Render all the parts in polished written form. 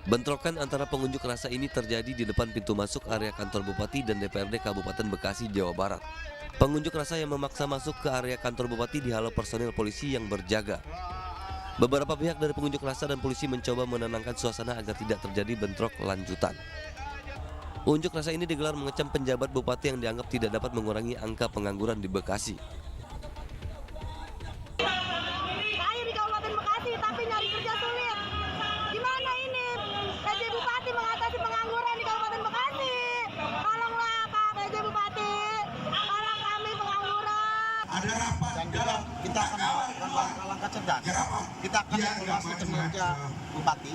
Bentrokan antara pengunjuk rasa ini terjadi di depan pintu masuk area kantor Bupati dan DPRD Kabupaten Bekasi, Jawa Barat. Pengunjuk rasa yang memaksa masuk ke area kantor Bupati dihalau personil polisi yang berjaga. Beberapa pihak dari pengunjuk rasa dan polisi mencoba menenangkan suasana agar tidak terjadi bentrok lanjutan. Unjuk rasa ini digelar mengecam penjabat Bupati yang dianggap tidak dapat mengurangi angka pengangguran di Bekasi. Saya di Kabupaten Bekasi tapi nyari kerja sulit. Gimana ini? PJ Bupati mengatasi pengangguran di Kabupaten Bekasi. Tolonglah Pak PJ Bupati. Tolong kami pengangguran. Ada rapat dan juga kita akan melakukan langkah cerdas. Kita akan evaluasi kinerja Bupati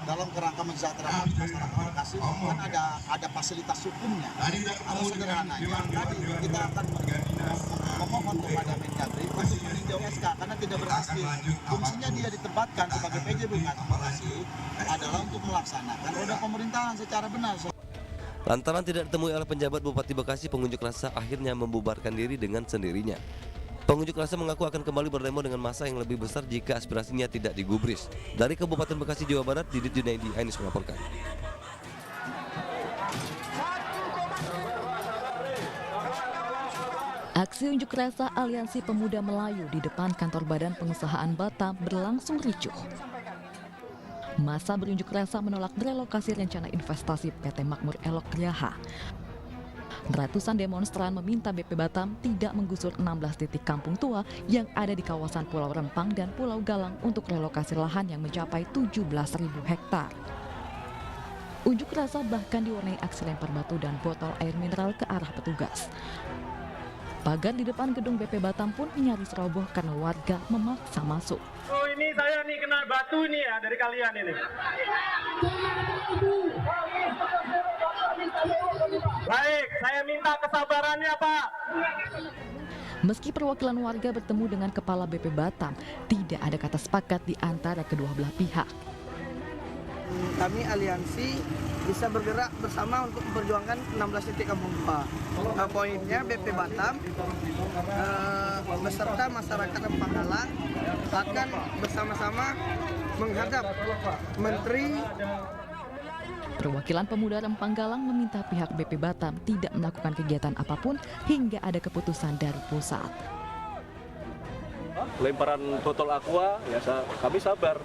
dalam kerangka mensejahterakan masyarakat Bekasi. Kan ada fasilitas hukumnya. Atau sederhananya tadi kita akan memohon kepada Mendagri untuk meninjau SK karena tidak berhasil. Fungsinya dia ditempatkan sebagai PJ Bekasi adalah untuk melaksanakan roda pemerintahan secara benar. Lantaran tidak ditemui oleh penjabat Bupati Bekasi, pengunjuk rasa akhirnya membubarkan diri dengan sendirinya. Pengunjuk rasa mengaku akan kembali berdemo dengan massa yang lebih besar jika aspirasinya tidak digubris. Dari Kabupaten Bekasi, Jawa Barat, Didit Junaidi, Ainus melaporkan. Aksi unjuk rasa Aliansi Pemuda Melayu di depan kantor Badan Pengusahaan Batam berlangsung ricuh. Massa berunjuk rasa menolak relokasi rencana investasi PT Makmur Elok Griaha. Ratusan demonstran meminta BP Batam tidak menggusur 16 titik kampung tua yang ada di kawasan Pulau Rempang dan Pulau Galang untuk relokasi lahan yang mencapai 17.000 hektar. Unjuk rasa bahkan diwarnai aksi lempar batu dan botol air mineral ke arah petugas. Pagar di depan gedung BP Batam pun nyaris roboh karena warga memaksa masuk. Oh ini saya nih kena batu ini ya dari kalian ini. Baik, saya minta kesabarannya Pak. Meski perwakilan warga bertemu dengan kepala BP Batam, tidak ada kata sepakat di antara kedua belah pihak. Kami aliansi bisa bergerak bersama untuk memperjuangkan 16 titik kampung tua. Poinnya BP Batam beserta masyarakat Rempang Galang akan bersama-sama menghadap Menteri. Perwakilan pemuda Rempang Galang meminta pihak BP Batam tidak melakukan kegiatan apapun hingga ada keputusan dari pusat. Lemparan botol aqua, ya kami sabar.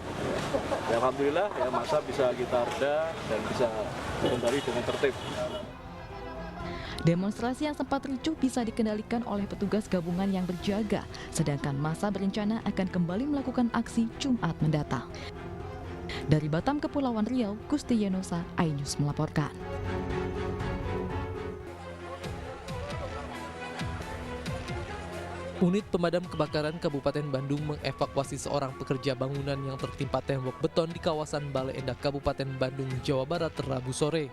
Ya, alhamdulillah ya masa bisa kita reda dan bisa kembali dengan tertib. Demonstrasi yang sempat ricuh bisa dikendalikan oleh petugas gabungan yang berjaga, sedangkan massa berencana akan kembali melakukan aksi Jumat mendatang. Dari Batam, Kepulauan Riau, Gusti Yenosa, iNews melaporkan. Unit Pemadam Kebakaran Kabupaten Bandung mengevakuasi seorang pekerja bangunan yang tertimpa tembok beton di kawasan Bale Endah Kabupaten Bandung, Jawa Barat, Rabu sore.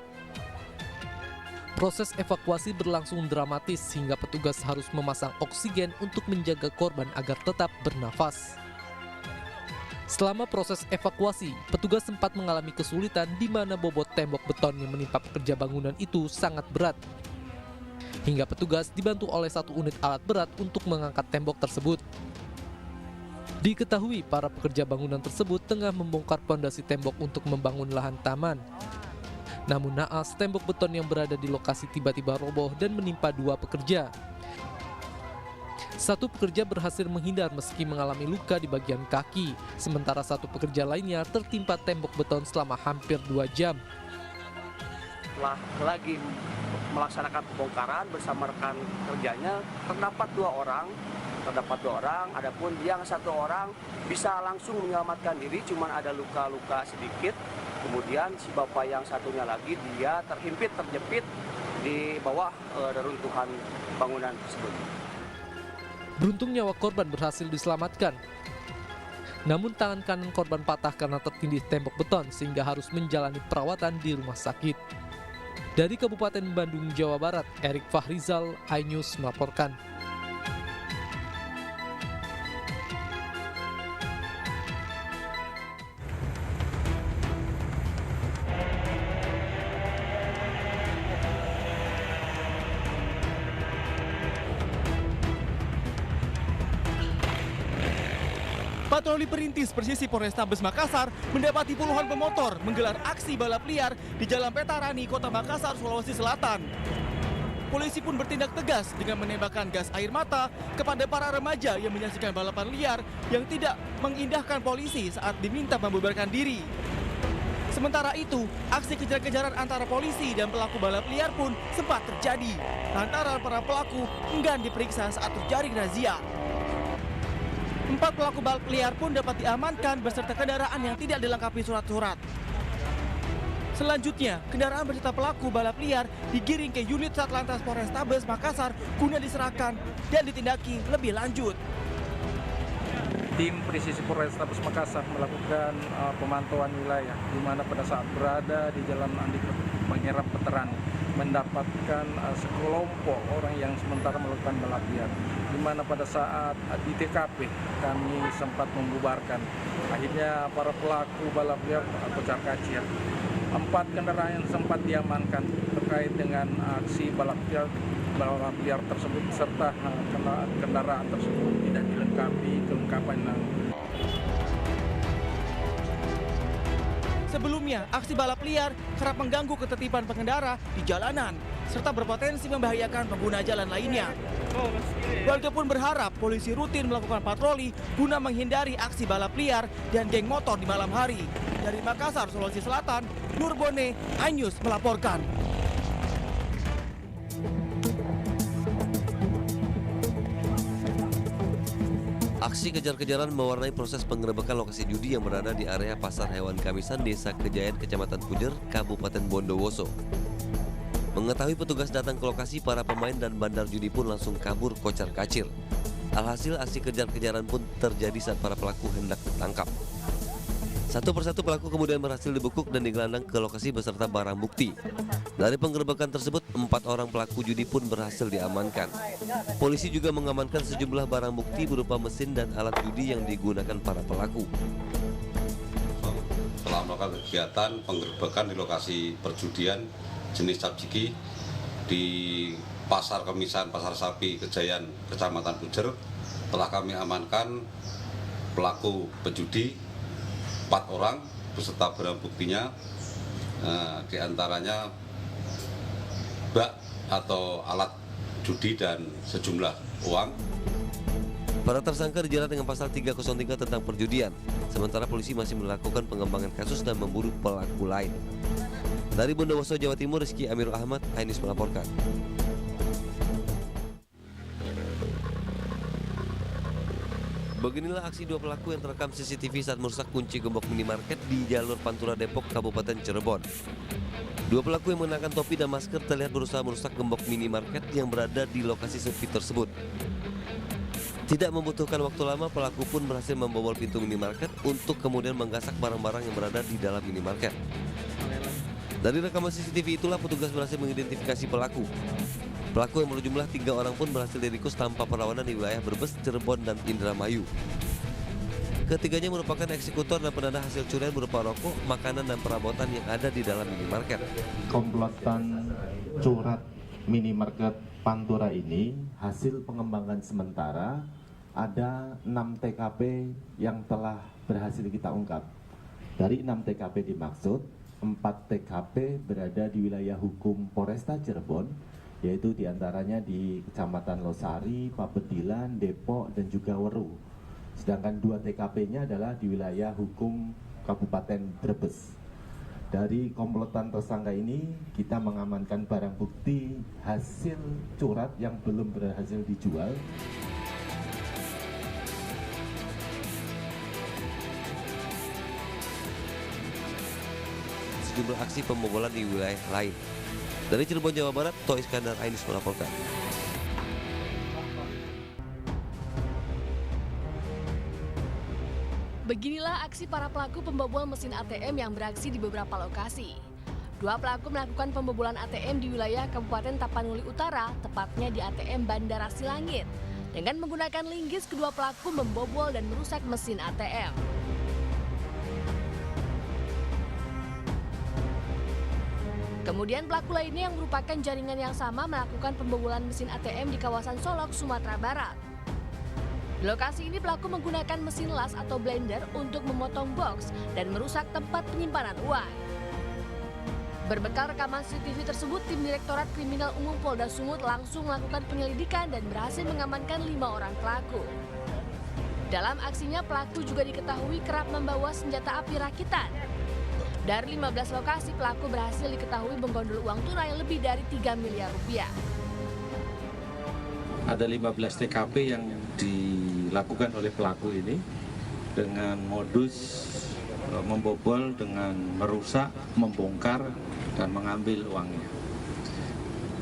Proses evakuasi berlangsung dramatis hingga petugas harus memasang oksigen untuk menjaga korban agar tetap bernafas. Selama proses evakuasi, petugas sempat mengalami kesulitan di mana bobot tembok beton yang menimpa pekerja bangunan itu sangat berat. Hingga petugas dibantu oleh satu unit alat berat untuk mengangkat tembok tersebut. Diketahui para pekerja bangunan tersebut tengah membongkar pondasi tembok untuk membangun lahan taman. Namun naas, tembok beton yang berada di lokasi tiba-tiba roboh dan menimpa dua pekerja. Satu pekerja berhasil menghindar meski mengalami luka di bagian kaki, sementara satu pekerja lainnya tertimpa tembok beton selama hampir 2 jam. Setelah lagi melaksanakan pembongkaran bersama rekan kerjanya, terdapat dua orang, adapun yang satu orang bisa langsung menyelamatkan diri, cuman ada luka-luka sedikit. Kemudian si bapak yang satunya lagi dia terjepit di bawah reruntuhan bangunan tersebut. Beruntung nyawa korban berhasil diselamatkan. Namun tangan kanan korban patah karena tertindih tembok beton sehingga harus menjalani perawatan di rumah sakit. Dari Kabupaten Bandung, Jawa Barat, Erik Fahrizal, iNews melaporkan. Patroli Perintis Persisi Polrestabes Makassar mendapati puluhan pemotor menggelar aksi balap liar di Jalan Petarani, Kota Makassar, Sulawesi Selatan. Polisi pun bertindak tegas dengan menembakkan gas air mata kepada para remaja yang menyaksikan balapan liar yang tidak mengindahkan polisi saat diminta membubarkan diri. Sementara itu, aksi kejar-kejaran antara polisi dan pelaku balap liar pun sempat terjadi lantaran para pelaku enggan diperiksa saat terjaring razia. 4 pelaku balap liar pun dapat diamankan beserta kendaraan yang tidak dilengkapi surat-surat. Selanjutnya, kendaraan beserta pelaku balap liar digiring ke unit Satlantas Polrestabes Makassar guna diserahkan dan ditindaki lebih lanjut. Tim Presisi Polrestabes Makassar melakukan pemantauan wilayah di mana pada saat berada di Jalan Andi Pangeran Petarani mendapatkan sekelompok orang yang sementara melakukan balap liar, di mana pada saat di TKP kami sempat membubarkan. Akhirnya para pelaku balap liar kocar kacir. 4 kendaraan yang sempat diamankan terkait dengan aksi balap liar tersebut serta kendaraan tersebut tidak dilengkapi kelengkapan. Sebelumnya, aksi balap liar kerap mengganggu ketertiban pengendara di jalanan serta berpotensi membahayakan pengguna jalan lainnya. Warga pun berharap polisi rutin melakukan patroli guna menghindari aksi balap liar dan geng motor di malam hari. Dari Makassar, Sulawesi Selatan, Nur Bone, iNews melaporkan. Aksi kejar-kejaran mewarnai proses penggerebekan lokasi judi yang berada di area Pasar Hewan Kamisan, Desa Kejayaan, Kecamatan Pujer, Kabupaten Bondowoso. Mengetahui petugas datang ke lokasi, para pemain dan bandar judi pun langsung kabur kocar-kacir. Alhasil aksi kejar-kejaran pun terjadi saat para pelaku hendak ditangkap. Satu persatu pelaku kemudian berhasil dibekuk dan digelandang ke lokasi beserta barang bukti. Dari penggerebekan tersebut, 4 orang pelaku judi pun berhasil diamankan. Polisi juga mengamankan sejumlah barang bukti berupa mesin dan alat judi yang digunakan para pelaku. Setelah melakukan kegiatan penggerebekan di lokasi perjudian jenis capjiki di Pasar Kemisan, Pasar Sapi Kejayaan, Kecamatan Pujer, telah kami amankan pelaku penjudi 4 orang beserta barang buktinya, diantaranya bak atau alat judi dan sejumlah uang. Para tersangka dijerat dengan pasal 303 tentang perjudian, sementara polisi masih melakukan pengembangan kasus dan memburu pelaku lain. Dari Bondowoso, Jawa Timur, Rizky Amirul Ahmad, iNews melaporkan. Beginilah aksi 2 pelaku yang terekam CCTV saat merusak kunci gembok minimarket di jalur Pantura Depok, Kabupaten Cirebon. 2 pelaku yang mengenakan topi dan masker terlihat berusaha merusak gembok minimarket yang berada di lokasi sepi tersebut. Tidak membutuhkan waktu lama, pelaku pun berhasil membobol pintu minimarket untuk kemudian menggasak barang-barang yang berada di dalam minimarket. Dari rekaman CCTV itulah petugas berhasil mengidentifikasi pelaku. Pelaku yang berjumlah 3 orang pun berhasil diringkus tanpa perlawanan di wilayah Brebes, Cirebon, dan Indramayu. Ketiganya merupakan eksekutor dan penanda hasil curian berupa rokok, makanan, dan perabotan yang ada di dalam minimarket. Komplotan curat minimarket Pantura ini hasil pengembangan sementara ada 6 TKP yang telah berhasil kita ungkap. Dari 6 TKP dimaksud, 4 TKP berada di wilayah hukum Polresta Cirebon, yaitu diantaranya di Kecamatan Losari, Pabedilan, Depok, dan juga Weru. Sedangkan 2 TKP-nya adalah di wilayah hukum Kabupaten Brebes. Dari komplotan tersangka ini, kita mengamankan barang bukti hasil curat yang belum berhasil dijual. Sejumlah aksi pembobolan di wilayah lain. Dari Cirebon, Jawa Barat, Toh Iskandar, iNews melaporkan. Beginilah aksi para pelaku pembobol mesin ATM yang beraksi di beberapa lokasi. 2 pelaku melakukan pembobolan ATM di wilayah Kabupaten Tapanuli Utara, tepatnya di ATM Bandara Silangit. Dengan menggunakan linggis, kedua pelaku membobol dan merusak mesin ATM. Kemudian pelaku lainnya yang merupakan jaringan yang sama melakukan pembobolan mesin ATM di kawasan Solok, Sumatera Barat. Di lokasi ini pelaku menggunakan mesin las atau blender untuk memotong box dan merusak tempat penyimpanan uang. Berbekal rekaman CCTV tersebut, tim Direktorat Kriminal Umum Polda Sumut langsung melakukan penyelidikan dan berhasil mengamankan 5 orang pelaku. Dalam aksinya, pelaku juga diketahui kerap membawa senjata api rakitan. Dari 15 lokasi, pelaku berhasil diketahui menggondol uang tunai lebih dari 3 miliar rupiah. Ada 15 TKP yang dilakukan oleh pelaku ini dengan modus membobol dengan merusak, membongkar, dan mengambil uangnya.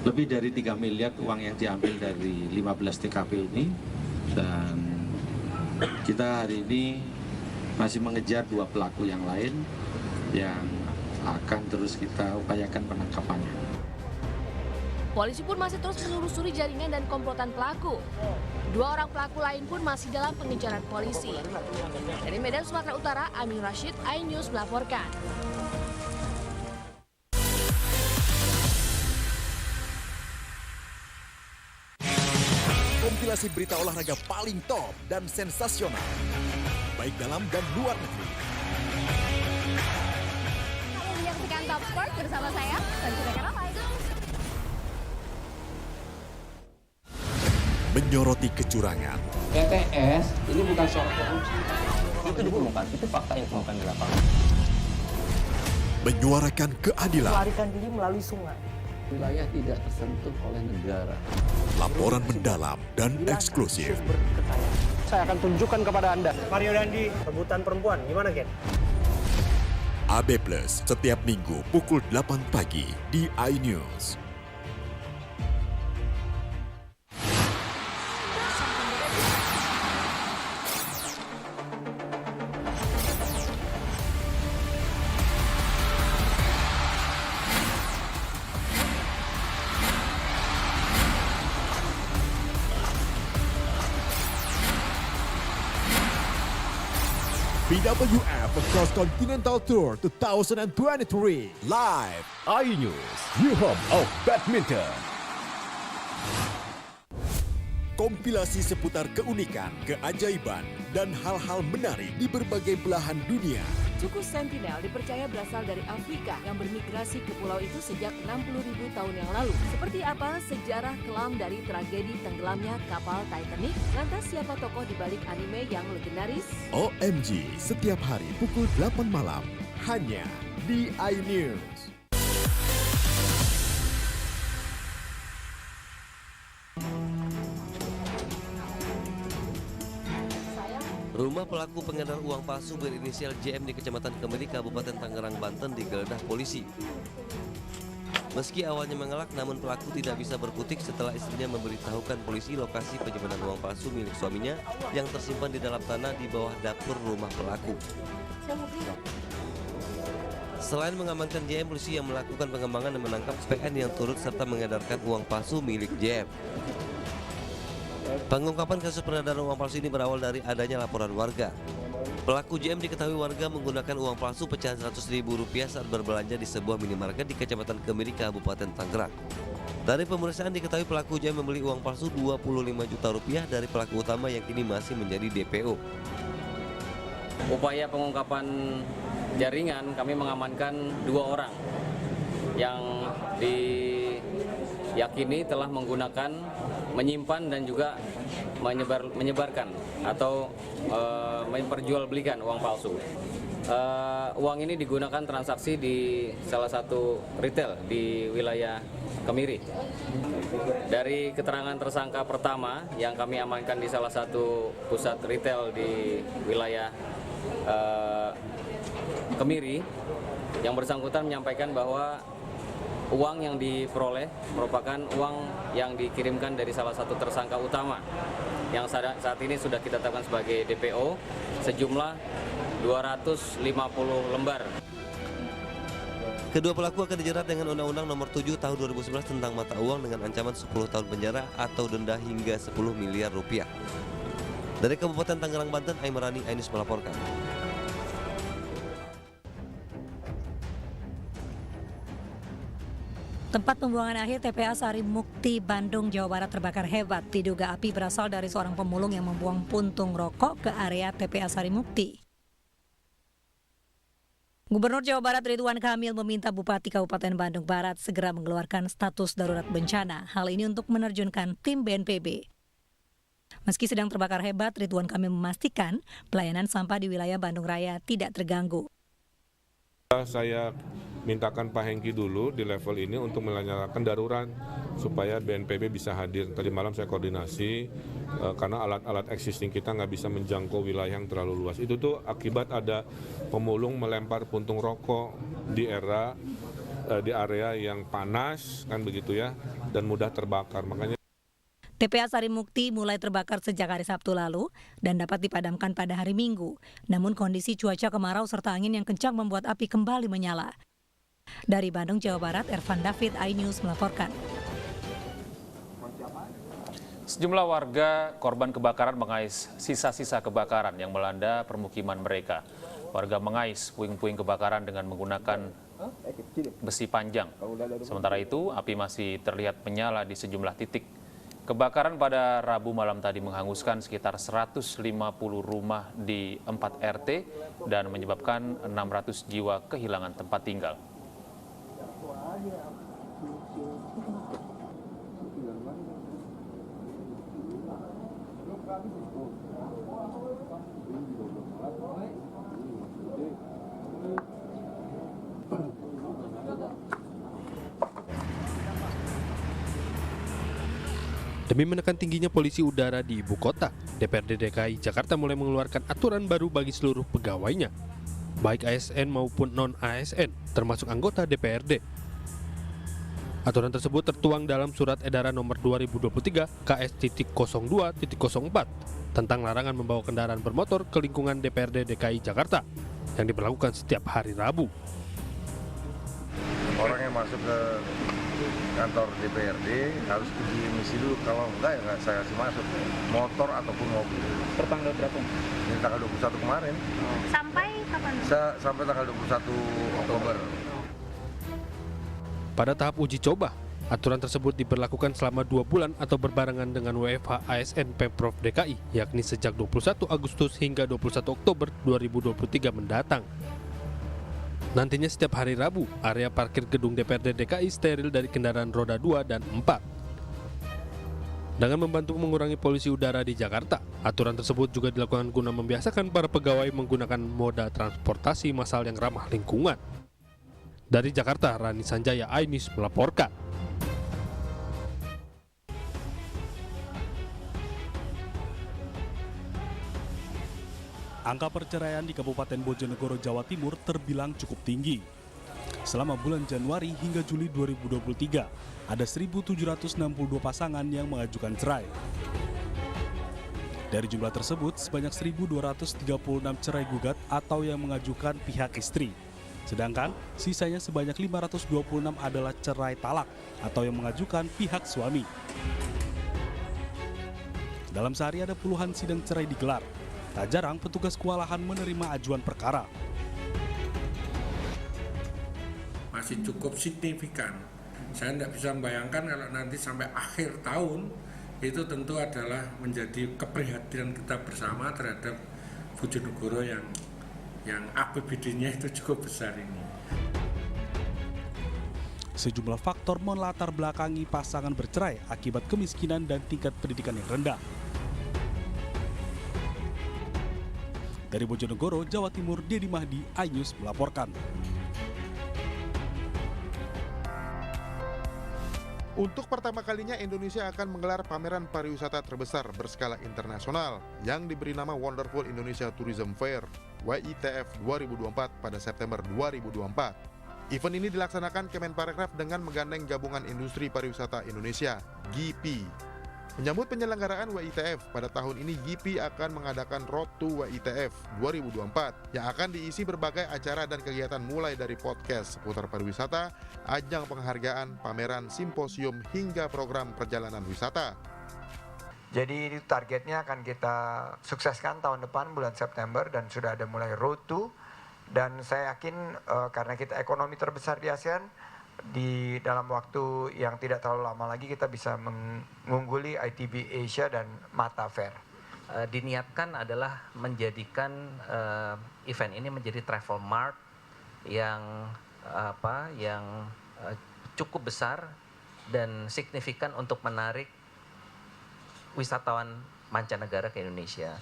Lebih dari 3 miliar uang yang diambil dari 15 TKP ini, dan kita hari ini masih mengejar 2 pelaku yang lain yang akan terus kita upayakan penangkapannya. Polisi pun masih terus menelusuri jaringan dan komplotan pelaku. 2 orang pelaku lain pun masih dalam pengejaran polisi. Dari Medan, Sumatera Utara, Amin Rashid, iNews melaporkan. Kompilasi berita olahraga paling top dan sensasional, baik dalam dan luar negeri. Kamu menyaksikan Top Sport bersama saya, Sanjira Karamai. Menyoroti kecurangan. PTS ini bukan soal korupsi. Itu ditemukan, itu fakta yang ditemukan di lapangan. Menyuarakan keadilan. Melarikan diri melalui sungai. Wilayah tidak tersentuh oleh negara. Laporan mendalam dan eksklusif. Saya akan tunjukkan kepada Anda. Mario Dandi, rebutan perempuan, gimana Ken? AB Plus setiap minggu pukul 8 pagi di iNews. BWF Cross Continental Tour 2023 live iNews, your home of badminton. Kompilasi seputar keunikan, keajaiban, dan hal-hal menarik di berbagai belahan dunia. Suku Sentinel dipercaya berasal dari Afrika yang bermigrasi ke pulau itu sejak 60.000 tahun yang lalu. Seperti apa sejarah kelam dari tragedi tenggelamnya kapal Titanic? Lantas siapa tokoh di balik anime yang legendaris? OMG, setiap hari pukul 8 malam, hanya di iNews. Rumah pelaku pengedar uang palsu berinisial JM di Kecamatan Kemiri, Kabupaten Tangerang, Banten digeledah polisi. Meski awalnya mengelak, namun pelaku tidak bisa berkutik setelah istrinya memberitahukan polisi lokasi penyimpanan uang palsu milik suaminya yang tersimpan di dalam tanah di bawah dapur rumah pelaku. Selain mengamankan JM, polisi yang melakukan pengembangan dan menangkap PN yang turut serta mengedarkan uang palsu milik JM. Pengungkapan kasus peredaran uang palsu ini berawal dari adanya laporan warga. Pelaku JM diketahui warga menggunakan uang palsu pecahan Rp100.000 saat berbelanja di sebuah minimarket di Kecamatan Kemiri, Kabupaten Tangerang. Dari pemeriksaan diketahui pelaku JM membeli uang palsu Rp25 juta dari pelaku utama yang kini masih menjadi DPO. Upaya pengungkapan jaringan, kami mengamankan 2 orang yang diyakini telah menggunakan, menyimpan dan juga menyebarkan atau memperjualbelikan uang palsu. Uang ini digunakan transaksi di salah satu retail di wilayah Kemiri. Dari keterangan tersangka pertama yang kami amankan di salah satu pusat retail di wilayah Kemiri, yang bersangkutan menyampaikan bahwa uang yang diperoleh merupakan uang yang dikirimkan dari salah satu tersangka utama yang saat ini sudah kita tetapkan sebagai DPO sejumlah 250 lembar. Kedua pelaku akan dijerat dengan Undang-Undang Nomor 7 Tahun 2011 tentang mata uang dengan ancaman 10 tahun penjara atau denda hingga 10 miliar rupiah. Dari Kabupaten Tangerang, Banten, Aimarani, iNews melaporkan. Tempat pembuangan akhir TPA Sari Mukti, Bandung, Jawa Barat terbakar hebat. Diduga api berasal dari seorang pemulung yang membuang puntung rokok ke area TPA Sari Mukti. Gubernur Jawa Barat Ridwan Kamil meminta Bupati Kabupaten Bandung Barat segera mengeluarkan status darurat bencana. Hal ini untuk menerjunkan tim BNPB. Meski sedang terbakar hebat, Ridwan Kamil memastikan pelayanan sampah di wilayah Bandung Raya tidak terganggu. Saya mintakan Pak Hengki dulu di level ini untuk menyalakan darurat supaya BNPB bisa hadir. Tadi malam saya koordinasi karena alat-alat existing kita nggak bisa menjangkau wilayah yang terlalu luas. Itu tuh akibat ada pemulung melempar puntung rokok di area yang panas kan begitu ya, dan mudah terbakar. Makanya TPA Sari Mukti mulai terbakar sejak hari Sabtu lalu dan dapat dipadamkan pada hari Minggu. Namun kondisi cuaca kemarau serta angin yang kencang membuat api kembali menyala. Dari Bandung, Jawa Barat, Ervan David, iNews melaporkan. Sejumlah warga korban kebakaran mengais sisa-sisa kebakaran yang melanda permukiman mereka. Warga mengais puing-puing kebakaran dengan menggunakan besi panjang. Sementara itu, api masih terlihat menyala di sejumlah titik. Kebakaran pada Rabu malam tadi menghanguskan sekitar 150 rumah di 4 RT dan menyebabkan 600 jiwa kehilangan tempat tinggal. Demi menekan tingginya polusi udara di ibu kota, DPRD DKI Jakarta mulai mengeluarkan aturan baru bagi seluruh pegawainya, baik ASN maupun non-ASN, termasuk anggota DPRD. Aturan tersebut tertuang dalam Surat Edaran Nomor 2023 KS.02.04 tentang larangan membawa kendaraan bermotor ke lingkungan DPRD DKI Jakarta yang diberlakukan setiap hari Rabu. Orang yang masuk ke kantor DPRD harus uji emisi dulu, kalau enggak ya nggak saya kasih masuk, motor ataupun mobil. Per tanggal berapa? Ini tanggal 21 kemarin. Sampai kapan? Sampai tanggal 21 Oktober. Pada tahap uji coba, aturan tersebut diberlakukan selama 2 bulan atau berbarengan dengan WFH ASN Pemprov DKI, yakni sejak 21 Agustus hingga 21 Oktober 2023 mendatang. Nantinya setiap hari Rabu, area parkir gedung DPRD DKI steril dari kendaraan roda 2 dan 4. Dengan membantu mengurangi polusi udara di Jakarta, aturan tersebut juga dilakukan guna membiasakan para pegawai menggunakan moda transportasi massal yang ramah lingkungan. Dari Jakarta, Rani Sanjaya, iNews melaporkan. Angka perceraian di Kabupaten Bojonegoro, Jawa Timur terbilang cukup tinggi. Selama bulan Januari hingga Juli 2023, ada 1.762 pasangan yang mengajukan cerai. Dari jumlah tersebut, sebanyak 1.236 cerai gugat atau yang mengajukan pihak istri. Sedangkan sisanya sebanyak 526 adalah cerai talak atau yang mengajukan pihak suami. Dalam sehari ada puluhan sidang cerai digelar. Tak jarang petugas kewalahan menerima ajuan perkara. Masih cukup signifikan. Saya tidak bisa membayangkan kalau nanti sampai akhir tahun itu tentu adalah menjadi keprihatinan kita bersama terhadap Bojonegoro yang APBD-nya itu cukup besar ini. Sejumlah faktor melatar belakangi pasangan bercerai akibat kemiskinan dan tingkat pendidikan yang rendah. Dari Bojonegoro, Jawa Timur, Dedi Mahdi, iNews melaporkan. Untuk pertama kalinya Indonesia akan menggelar pameran pariwisata terbesar berskala internasional yang diberi nama Wonderful Indonesia Tourism Fair WITF 2024 pada September 2024. Event ini dilaksanakan Kemenparekraf dengan menggandeng Gabungan Industri Pariwisata Indonesia (GIPI). Menyambut penyelenggaraan WITF, pada tahun ini GIPI akan mengadakan Road to WITF 2024 yang akan diisi berbagai acara dan kegiatan mulai dari podcast seputar pariwisata, ajang penghargaan, pameran, simposium, hingga program perjalanan wisata. Jadi targetnya akan kita sukseskan tahun depan bulan September dan sudah ada mulai Road to, dan saya yakin karena kita ekonomi terbesar di ASEAN, di dalam waktu yang tidak terlalu lama lagi kita bisa mengungguli ITB Asia dan Mata Fair. Diniatkan adalah menjadikan event ini menjadi travel mart yang cukup besar dan signifikan untuk menarik wisatawan mancanegara ke Indonesia.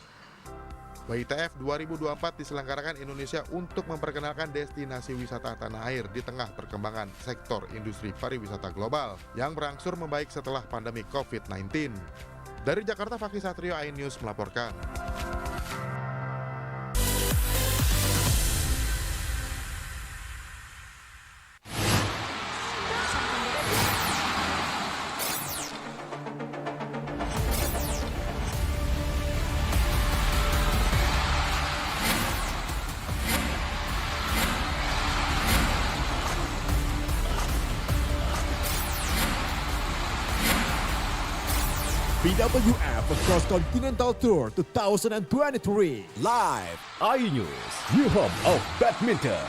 WITF 2024 diselenggarakan Indonesia untuk memperkenalkan destinasi wisata tanah air di tengah perkembangan sektor industri pariwisata global yang berangsur membaik setelah pandemi COVID-19. Dari Jakarta, Fakih Satrio, iNews melaporkan. BWF Cross Continental Tour 2023 live iNews, new home of badminton.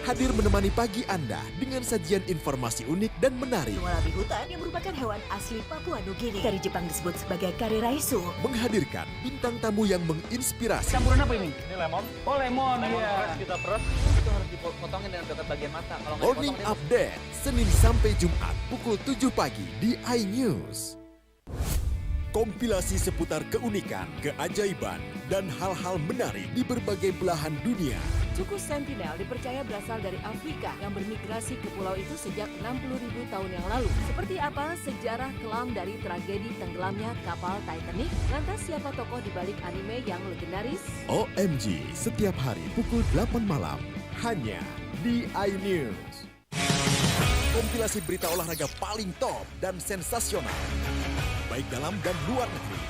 Hadir menemani pagi Anda dengan sajian informasi unik dan menarik. Walabi hutan yang merupakan hewan asli Papua Nugini. Dari Jepang disebut sebagai kare raisu. Menghadirkan bintang tamu yang menginspirasi. Campuran apa ini? Ini lemon. Oh lemon, ya. Kita peres, itu harus dipotongin dengan dekat bagian mata. Kalau Morning Update, Senin sampai Jumat pukul 7 pagi di iNews. Kompilasi seputar keunikan, keajaiban, dan hal-hal menarik di berbagai belahan dunia. Suku Sentinel dipercaya berasal dari Afrika yang bermigrasi ke pulau itu sejak 60.000 tahun yang lalu. Seperti apa sejarah kelam dari tragedi tenggelamnya kapal Titanic? Lantas siapa tokoh di balik anime yang legendaris? OMG, setiap hari pukul 8 malam, hanya di iNews. Kompilasi berita olahraga paling top dan sensasional, baik dalam dan luar negeri.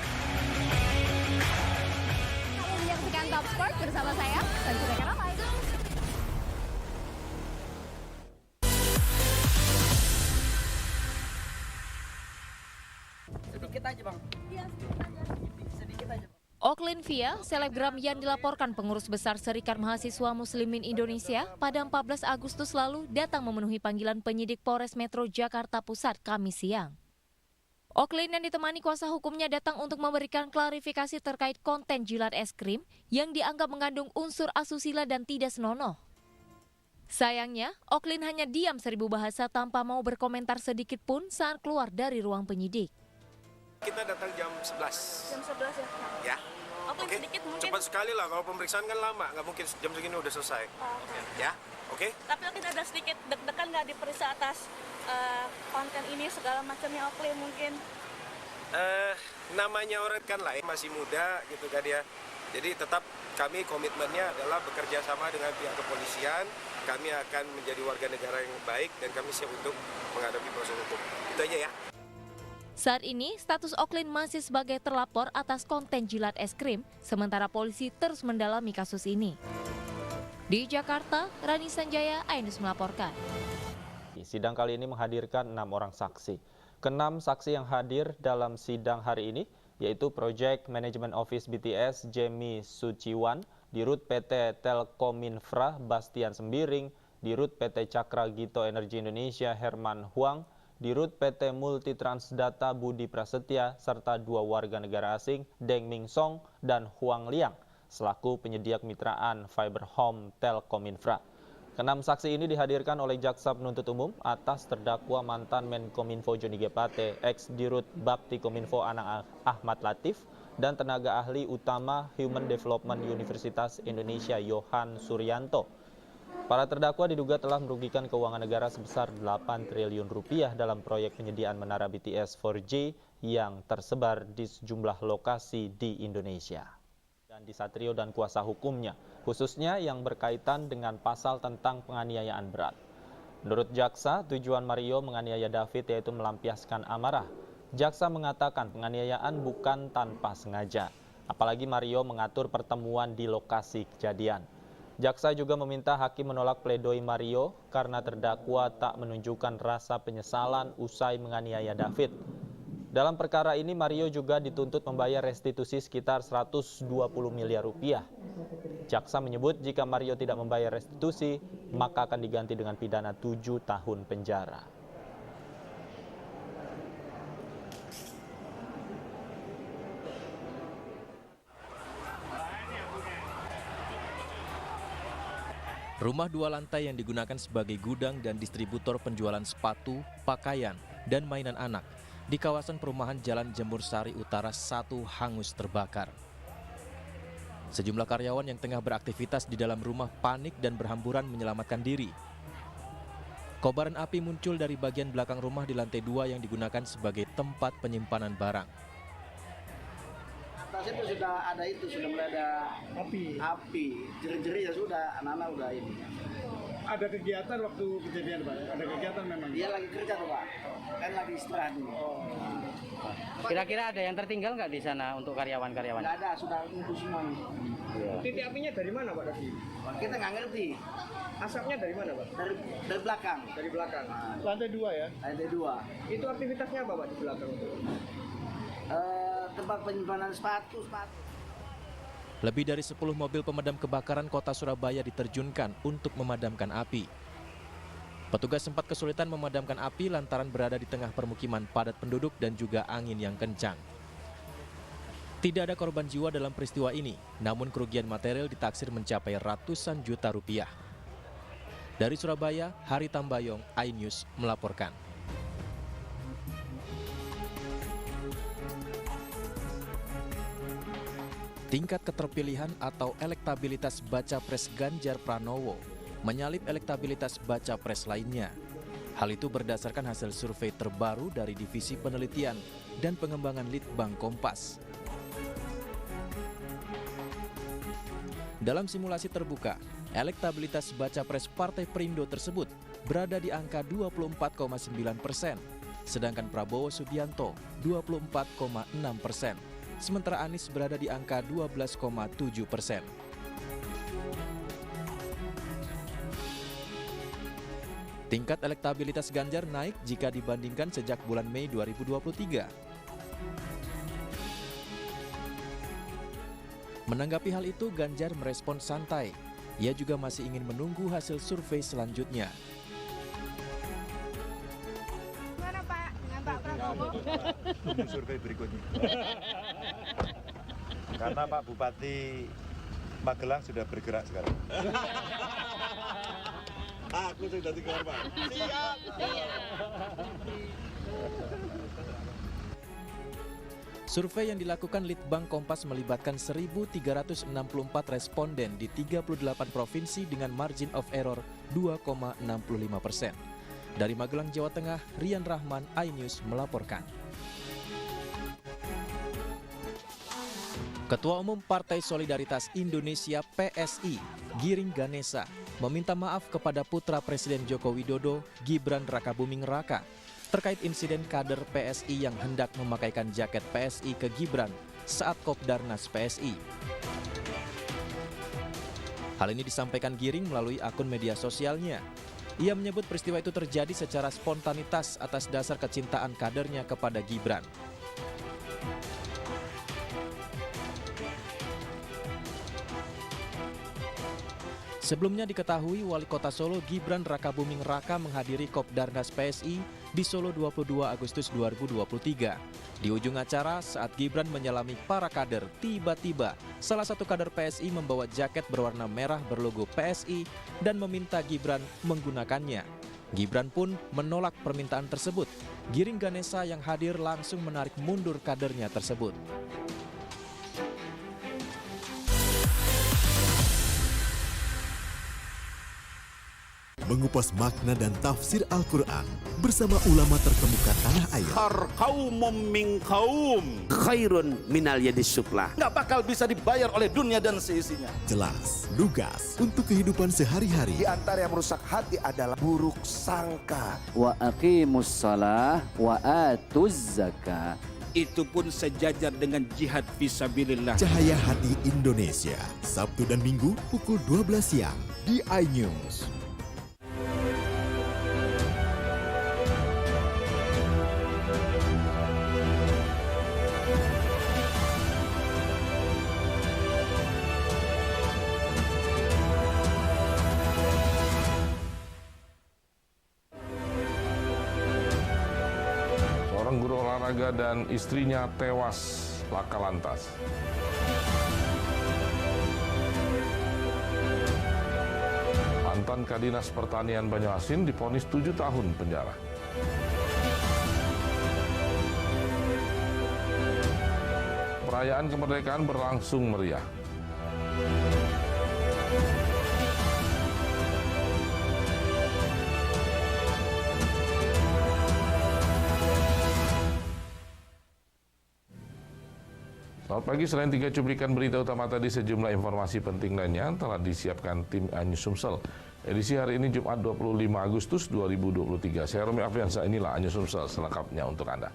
Kamu menyaksikan Top Sport bersama saya, Sanjira Karamai. Sedikit aja bang. Iya sedikit aja. Oklin Via, selebgram yang dilaporkan pengurus besar Serikat Mahasiswa Muslimin Indonesia pada 14 Agustus lalu datang memenuhi panggilan penyidik Polres Metro Jakarta Pusat Kamis siang. Oklin yang ditemani kuasa hukumnya datang untuk memberikan klarifikasi terkait konten jilat es krim yang dianggap mengandung unsur asusila dan tidak senonoh. Sayangnya, Oklin hanya diam 1000 bahasa tanpa mau berkomentar sedikit pun saat keluar dari ruang penyidik. Kita datang jam 11. Jam 11 ya? Ya. Oke, sedikit mungkin. Cepat sekali lah, kalau pemeriksaan kan lama, nggak mungkin jam segini udah selesai. Ya, oke? Tapi kita ada sedikit deg-degan nggak diperiksa atas konten ini segala macamnya Oklin mungkin? Namanya orang kan lain, masih muda gitu kan ya. Jadi tetap kami komitmennya adalah bekerja sama dengan pihak kepolisian. Kami akan menjadi warga negara yang baik dan kami siap untuk menghadapi proses hukum. Itu aja ya. Saat ini, status Oklin masih sebagai terlapor atas konten jilat es krim, sementara polisi terus mendalami kasus ini. Di Jakarta, Rani Sanjaya, iNews melaporkan. Sidang kali ini menghadirkan 6 orang saksi. Ke-6 saksi yang hadir dalam sidang hari ini yaitu Project Management Office BTS Jamie Suciwan, Dirut PT Telkominfra Bastian Sembiring, Dirut PT Cakra Gito Energi Indonesia Herman Huang, Dirut PT Multitransdata Budi Prasetya, serta 2 warga negara asing, Deng Ming Song dan Huang Liang, selaku penyedia kemitraan Fiber Home Telkominfra. Ke-6 saksi ini dihadirkan oleh Jaksa Penuntut Umum atas terdakwa mantan Menkominfo Joni G. Plate, ex-Dirut Bapti Kominfo Anang Ahmad Latif, dan tenaga ahli utama Human Development Universitas Indonesia Yohan Suryanto. Para terdakwa diduga telah merugikan keuangan negara sebesar 8 triliun rupiah dalam proyek penyediaan menara BTS 4G yang tersebar di sejumlah lokasi di Indonesia. Dan di Satrio dan kuasa hukumnya, khususnya yang berkaitan dengan pasal tentang penganiayaan berat. Menurut jaksa, tujuan Mario menganiaya David yaitu melampiaskan amarah. Jaksa mengatakan penganiayaan bukan tanpa sengaja, apalagi Mario mengatur pertemuan di lokasi kejadian. Jaksa juga meminta hakim menolak pledoi Mario karena terdakwa tak menunjukkan rasa penyesalan usai menganiaya David. Dalam perkara ini Mario juga dituntut membayar restitusi sekitar 120 miliar rupiah. Jaksa menyebut jika Mario tidak membayar restitusi, maka akan diganti dengan pidana 7 tahun penjara. Rumah 2 lantai yang digunakan sebagai gudang dan distributor penjualan sepatu, pakaian, dan mainan anak di kawasan perumahan Jalan Jemur Sari Utara 1 hangus terbakar. Sejumlah karyawan yang tengah beraktivitas di dalam rumah panik dan berhamburan menyelamatkan diri. Kobaran api muncul dari bagian belakang rumah di lantai 2 yang digunakan sebagai tempat penyimpanan barang. Atasnya itu sudah mulai ada api, jeri-jeri ya sudah, anak-anak udah ini. Ada kegiatan waktu kejadian Pak? Ada kegiatan memang? Dia lagi kerja tuh Pak, kan lagi istirahat dulu. Kira-kira ada yang tertinggal nggak di sana untuk karyawan-karyawan? Nggak ada, sudah ngumpul semua nih. Titik apinya dari mana Pak tadi? Kita nggak ngerti. Asapnya dari mana Pak? Dari belakang. Dari belakang. Lantai 2 ya? Lantai 2. Itu aktivitasnya apa Pak di belakang itu? Tempat penyimpanan sepatu. Lebih dari 10 mobil pemadam kebakaran kota Surabaya diterjunkan untuk memadamkan api. Petugas sempat kesulitan memadamkan api lantaran berada di tengah permukiman padat penduduk dan juga angin yang kencang. Tidak ada korban jiwa dalam peristiwa ini, namun kerugian material ditaksir mencapai ratusan juta rupiah. Dari Surabaya, Hari Tambayong, iNews melaporkan. Tingkat keterpilihan atau elektabilitas baca pres Ganjar Pranowo menyalip elektabilitas baca pres lainnya. Hal itu berdasarkan hasil survei terbaru dari Divisi Penelitian dan Pengembangan Litbang Kompas. Dalam simulasi terbuka, elektabilitas baca pres Partai Perindo tersebut berada di angka 24,9%, sedangkan Prabowo Subianto 24,6%. Sementara Anies berada di angka 12,7%. Tingkat elektabilitas Ganjar naik jika dibandingkan sejak bulan Mei 2023. Menanggapi hal itu, Ganjar merespon santai. Ia juga masih ingin menunggu hasil survei selanjutnya. Gimana Pak dengan Pak Prabowo? Tunggu survei berikutnya. Karena Pak Bupati Magelang sudah bergerak sekarang. Aku sudah tinggal Pak. Siap. Survei yang dilakukan Litbang Kompas melibatkan 1.364 responden di 38 provinsi dengan margin of error 2,65%. Dari Magelang, Jawa Tengah, Rian Rahman, iNews melaporkan. Ketua Umum Partai Solidaritas Indonesia PSI, Giring Ganesa, meminta maaf kepada putra Presiden Joko Widodo, Gibran Rakabuming Raka, terkait insiden kader PSI yang hendak memakaikan jaket PSI ke Gibran saat Kopdarnas PSI. Hal ini disampaikan Giring melalui akun media sosialnya. Ia menyebut peristiwa itu terjadi secara spontanitas atas dasar kecintaan kadernya kepada Gibran. Sebelumnya diketahui Wali Kota Solo Gibran Rakabuming Raka menghadiri Kopdarnas PSI di Solo 22 Agustus 2023. Di ujung acara, saat Gibran menyelami para kader, tiba-tiba salah satu kader PSI membawa jaket berwarna merah berlogo PSI dan meminta Gibran menggunakannya. Gibran pun menolak permintaan tersebut. Giring Ganesa yang hadir langsung menarik mundur kadernya tersebut. Mengupas makna dan tafsir Al-Quran bersama ulama terkemuka tanah air. Kaumum min kaum khairun minal yadis suflah. Nggak bakal bisa dibayar oleh dunia dan seisinya. Jelas, lugas untuk kehidupan sehari-hari. Di antara yang merusak hati adalah buruk sangka. Wa aqimus shalah wa atuz zakah. Itu pun sejajar dengan jihad fisabilillah. Cahaya Hati Indonesia, Sabtu dan Minggu pukul 12 siang di iNews. guru olahraga dan istrinya tewas laka lantas. Mantan Kadinas Pertanian Banyuasin divonis 7 tahun penjara. Perayaan kemerdekaan berlangsung meriah. Selamat pagi, selain 3 cuplikan berita utama tadi, sejumlah informasi penting lainnya telah disiapkan tim iNews Sumsel. Edisi hari ini Jumat 25 Agustus 2023. Saya Romi Afriansa, inilah iNews Sumsel selengkapnya untuk Anda.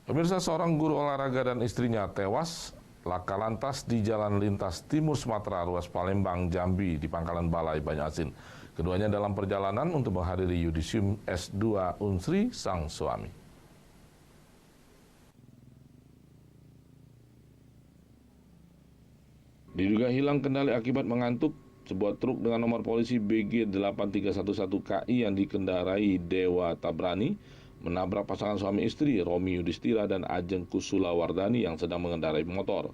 Pemirsa, seorang guru olahraga dan istrinya tewas laka lantas di Jalan Lintas Timur Sumatera, ruas Palembang, Jambi, di Pangkalan Balai Banyuasin. Keduanya dalam perjalanan untuk menghadiri yudisium S2 Unsri sang suami. Diduga hilang kendali akibat mengantuk, sebuah truk dengan nomor polisi BG 8311KI yang dikendarai Dewa Tabrani menabrak pasangan suami istri Romi Yudhistira dan Ajeng Kusulawardani yang sedang mengendarai motor.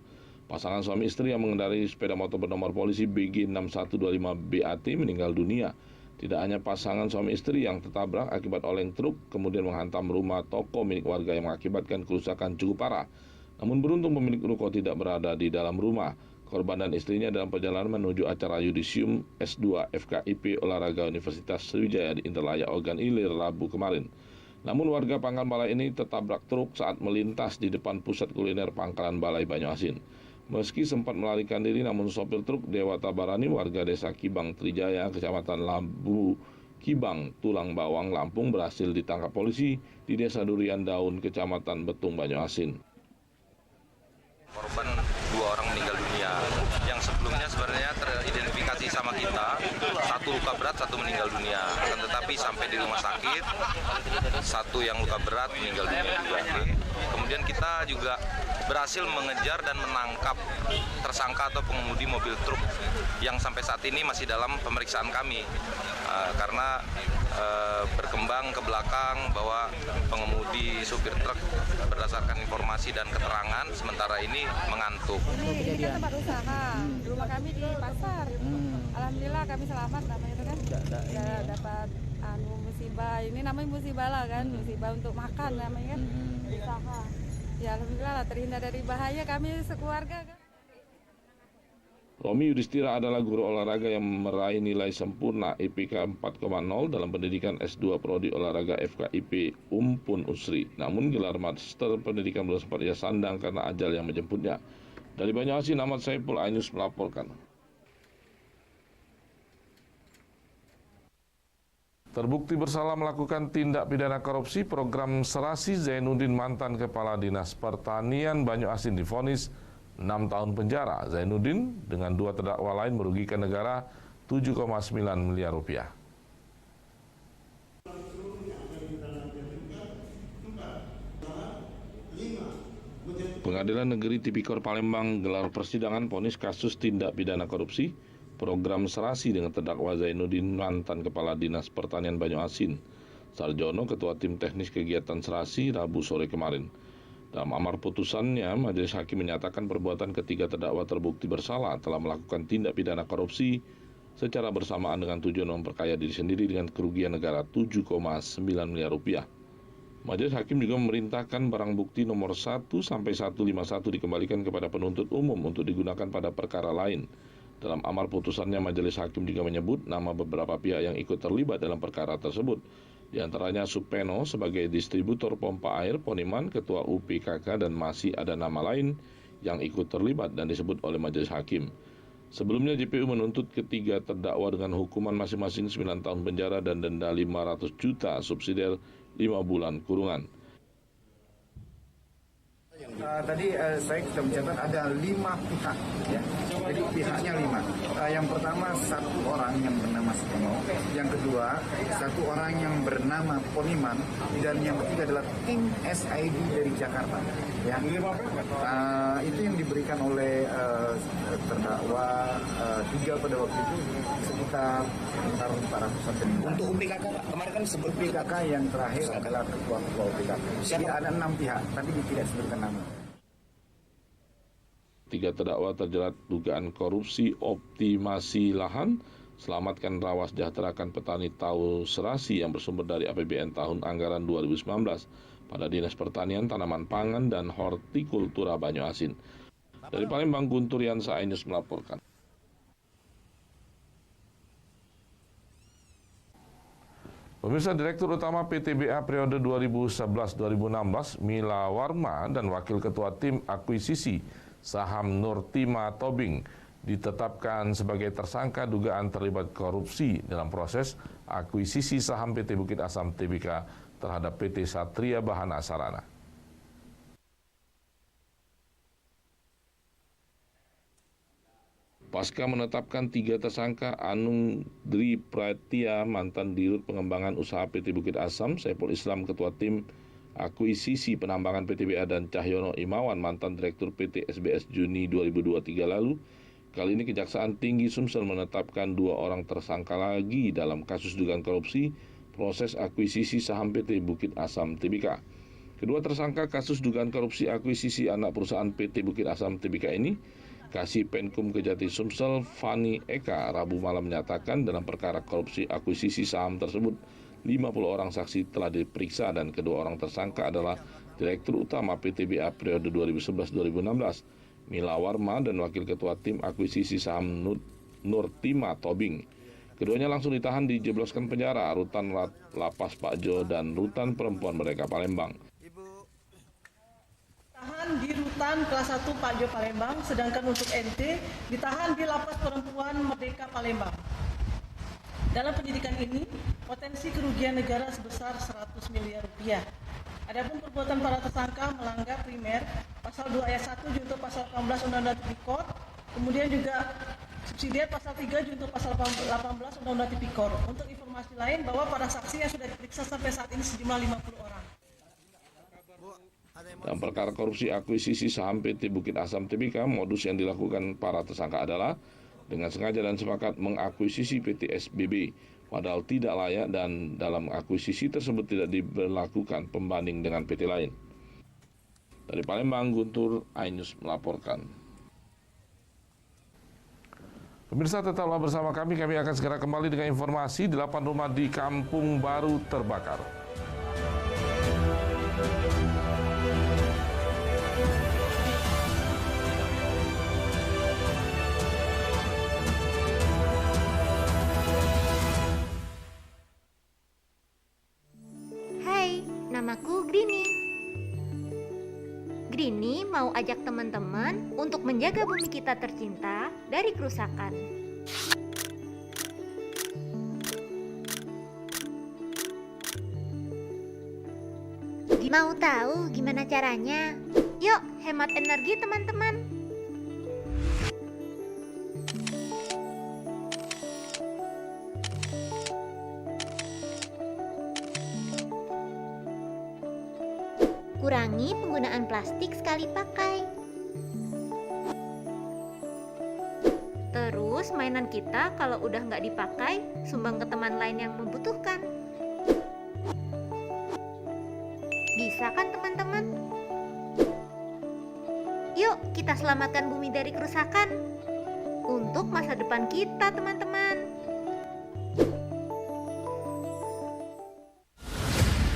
Pasangan suami istri yang mengendarai sepeda motor bernomor polisi BG 6125 BAT meninggal dunia. Tidak hanya pasangan suami istri yang tertabrak akibat oleng truk kemudian menghantam rumah toko milik warga yang mengakibatkan kerusakan cukup parah. Namun beruntung pemilik ruko tidak berada di dalam rumah. Korban dan istrinya dalam perjalanan menuju acara yudisium S2 FKIP Olahraga Universitas Sriwijaya di Indralaya Ogan Ilir Rabu kemarin. Namun warga Pangkalan Balai ini tertabrak truk saat melintas di depan pusat kuliner Pangkalan Balai Banyuasin. Meski sempat melarikan diri, namun sopir truk Dewa Tabarani warga desa Kibang Trijaya, kecamatan Lambu Kibang, Tulang Bawang, Lampung berhasil ditangkap polisi di desa Durian Daun, kecamatan Betung Banyuasin. Korban 2 orang meninggal dunia, yang sebelumnya sebenarnya teridentifikasi sama kita, 1 luka berat, 1 meninggal dunia. Akan tetapi sampai di rumah sakit, 1 yang luka berat meninggal dunia juga. Kemudian kita juga berhasil mengejar dan menangkap tersangka atau pengemudi mobil truk yang sampai saat ini masih dalam pemeriksaan kami. Karena berkembang ke belakang bahwa pengemudi supir truk berdasarkan informasi dan keterangan sementara ini mengantuk. Ini kan tempat usaha, rumah kami di pasar. Alhamdulillah kami selamat namanya itu kan. Dapat musibah, ini namanya musibah lah kan, musibah untuk makan namanya kan, usaha. Ya alhamdulillah lah, terhindar dari bahaya kami sekeluarga kan. Romi Yudhistira adalah guru olahraga yang meraih nilai sempurna IPK 4,0 dalam pendidikan S2 Prodi Olahraga FKIP Umpun Unsri. Namun gelar master pendidikan belum sempat ia sandang karena ajal yang menjemputnya. Dari Banyuasin, Ahmad Saiful, iNews melaporkan. Terbukti bersalah melakukan tindak pidana korupsi, program serasi Zainuddin mantan Kepala Dinas Pertanian Banyuasin divonis 6 tahun penjara. Zainuddin dengan 2 terdakwa lain merugikan negara 7,9 miliar rupiah. Pengadilan Negeri Tipikor Palembang gelar persidangan vonis kasus tindak pidana korupsi, program serasi dengan terdakwa Zainuddin mantan Kepala Dinas Pertanian Banyuasin. Sarjono, Ketua Tim Teknis Kegiatan Serasi, Rabu sore kemarin. Dalam amar putusannya, majelis hakim menyatakan perbuatan ketiga terdakwa terbukti bersalah telah melakukan tindak pidana korupsi secara bersamaan dengan tujuan memperkaya diri sendiri dengan kerugian negara 7,9 miliar rupiah. Majelis hakim juga memerintahkan barang bukti nomor 1 sampai 151 dikembalikan kepada penuntut umum untuk digunakan pada perkara lain. Dalam amar putusannya, majelis hakim juga menyebut nama beberapa pihak yang ikut terlibat dalam perkara tersebut. Di antaranya Supeno sebagai distributor pompa air Poniman, Ketua UPKK, dan masih ada nama lain yang ikut terlibat dan disebut oleh majelis hakim. Sebelumnya JPU menuntut ketiga terdakwa dengan hukuman masing-masing 9 tahun penjara dan denda 500 juta subsidiar 5 bulan kurungan. Tadi saya sudah mencatat ada 5 pihak, ya. Jadi pihaknya 5. Yang pertama 1 orang yang bernama Setono, yang kedua 1 orang yang bernama Poniman, dan yang ketiga adalah tim SID dari Jakarta. Ya. Itu yang diberikan oleh terdakwa 3 pada waktu itu sekitar 400-an. Untuk UPKK Pak, kemarin kan sebut UPKK yang terakhir adalah ketua UPKK. Jadi ada 6 pihak, tapi tidak sebutkan nama. 3 terdakwa terjerat dugaan korupsi optimasi lahan, selamatkan rawa sejahterakan petani tahu serasi yang bersumber dari APBN tahun anggaran 2019 pada Dinas Pertanian, Tanaman Pangan, dan Hortikultura Banyuasin. Dari Palembang, Guntur Yansa, iNews melaporkan. Pemirsa, Direktur Utama PTBA periode 2011-2016, Mila Warma, dan Wakil Ketua Tim Akuisisi Saham Nurtima Tobing ditetapkan sebagai tersangka dugaan terlibat korupsi dalam proses akuisisi saham PT Bukit Asam Tbk terhadap PT Satria Bahana Sarana. Pasca menetapkan 3 tersangka, Anung Dri Pratia, mantan Dirut Pengembangan Usaha PT Bukit Asam, Saiful Islam, Ketua Tim Akuisisi Penambangan PTBA, dan Cahyono Imawan, mantan Direktur PT SBS Juni 2023 lalu. Kali ini Kejaksaan Tinggi Sumsel menetapkan 2 orang tersangka lagi dalam kasus dugaan korupsi proses akuisisi saham PT Bukit Asam Tbk. Kedua tersangka kasus dugaan korupsi akuisisi anak perusahaan PT Bukit Asam Tbk ini, Kasih Penkum Kejati Sumsel Fani Eka Rabu malam menyatakan dalam perkara korupsi akuisisi saham tersebut 50 orang saksi telah diperiksa dan kedua orang tersangka adalah Direktur Utama PTBA periode 2011-2016 Mila Warma dan Wakil Ketua Tim Akuisisi Saham Nurtima Tobing. Keduanya langsung ditahan di jebloskan penjara Rutan Lapas Pakjo dan Rutan Perempuan Merdeka Palembang. Ditahan di Rutan kelas 1 Pakjo Palembang, sedangkan untuk NT ditahan di Lapas Perempuan Merdeka Palembang. Dalam penyidikan ini, potensi kerugian negara sebesar 100 miliar rupiah. Adapun perbuatan para tersangka melanggar primer pasal 2 ayat 1 junto pasal 18 Undang-Undang Tipikor, kemudian juga subsidiar pasal 3 junto pasal 18 Undang-Undang Tipikor. Untuk informasi lain bahwa para saksi yang sudah diperiksa sampai saat ini sejumlah 50 orang. Dalam perkara korupsi akuisisi saham PT Bukit Asam Tbk, modus yang dilakukan para tersangka adalah dengan sengaja dan sepakat mengakuisisi PT SBB, padahal tidak layak, dan dalam akuisisi tersebut tidak diberlakukan pembanding dengan PT lain. Dari Palembang, Guntur, iNews melaporkan. Pemirsa, tetaplah bersama kami akan segera kembali dengan informasi 8 rumah di Kampung Baru terbakar. Namaku Grini. Grini mau ajak teman-teman untuk menjaga bumi kita tercinta dari kerusakan. Mau tahu gimana caranya? Yuk, hemat energi teman-teman. Kurangi penggunaan plastik sekali pakai. Terus mainan kita kalau udah nggak dipakai, sumbang ke teman lain yang membutuhkan. Bisa kan teman-teman? Yuk kita selamatkan bumi dari kerusakan untuk masa depan kita teman-teman.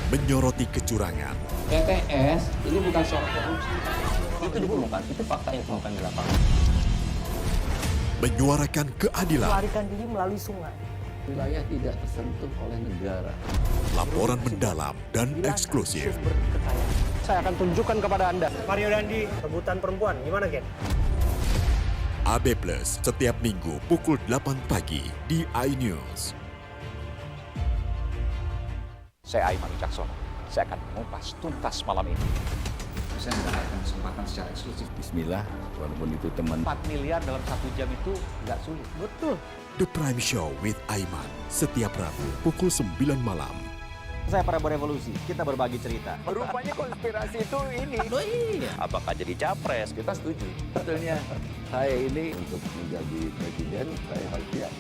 Menyoroti kecurangan. PTS ini bukan soal korupsi. Itu ditemukan, itu fakta yang ditemukan di lapangan. Menyuarakan keadilan. Melarikan diri melalui sungai. Wilayah tidak tersentuh oleh negara. Laporan mendalam dan eksklusif. Saya akan tunjukkan kepada Anda. Mario Dandi, rebutan perempuan. Gimana, Ken? AB Plus setiap minggu pukul 8 pagi di iNews. Saya Aiman Wicaksono. Saya akan mengupas tuntas malam ini. saya nggak akan kesempatan secara eksklusif. Bismillah, walaupun itu teman. 4 miliar dalam 1 jam itu nggak sulit. Betul. The Prime Show with Aiman, setiap Rabu pukul 9 malam. Saya Prabowo Revolusi, kita berbagi cerita. Rupanya konspirasi itu ini. Oh iya. Apakah jadi capres? Kita setuju. Sebetulnya saya ini untuk menjadi presiden, saya harus siap.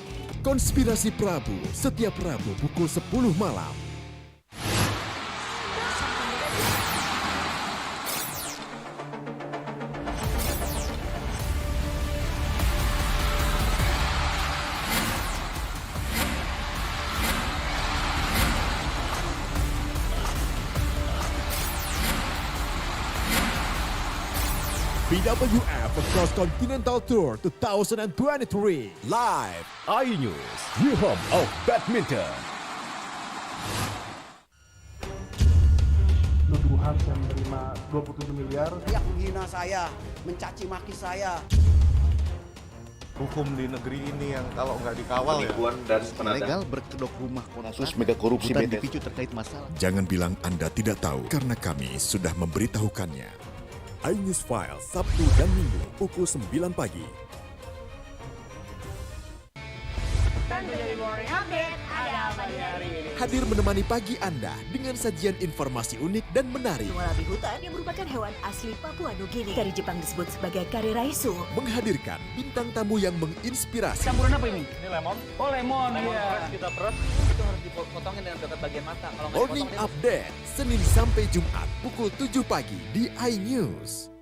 Konspirasi Prabu, setiap Rabu pukul 10 malam. BWF Cross Continental Tour 2023 live iNews, new home of badminton. Tuduhan saya menerima 27 miliar. Yang menghina saya, mencaci maki saya. Hukum di negeri ini yang kalau nggak dikawal Penipuan dan Ilegal berkedok rumah kasus mega korupsi dipicu terkait masalah. Jangan bilang Anda tidak tahu, karena kami sudah memberitahukannya. iNews File, Sabtu dan Minggu, pukul 9 pagi. Hadir menemani pagi Anda dengan sajian informasi unik dan menarik. Warabi hutan yang merupakan hewan asli Papua Nugini. Dari Jepang disebut sebagai kare raisu. Menghadirkan bintang tamu yang menginspirasi. Campuran apa ini? Ini lemon. Oh lemon, iya. Kita peres, itu harus dipotongin dengan dekat bagian mata. Kalau nggak Morning Update, Senin sampai Jumat, pukul 7 pagi di iNews.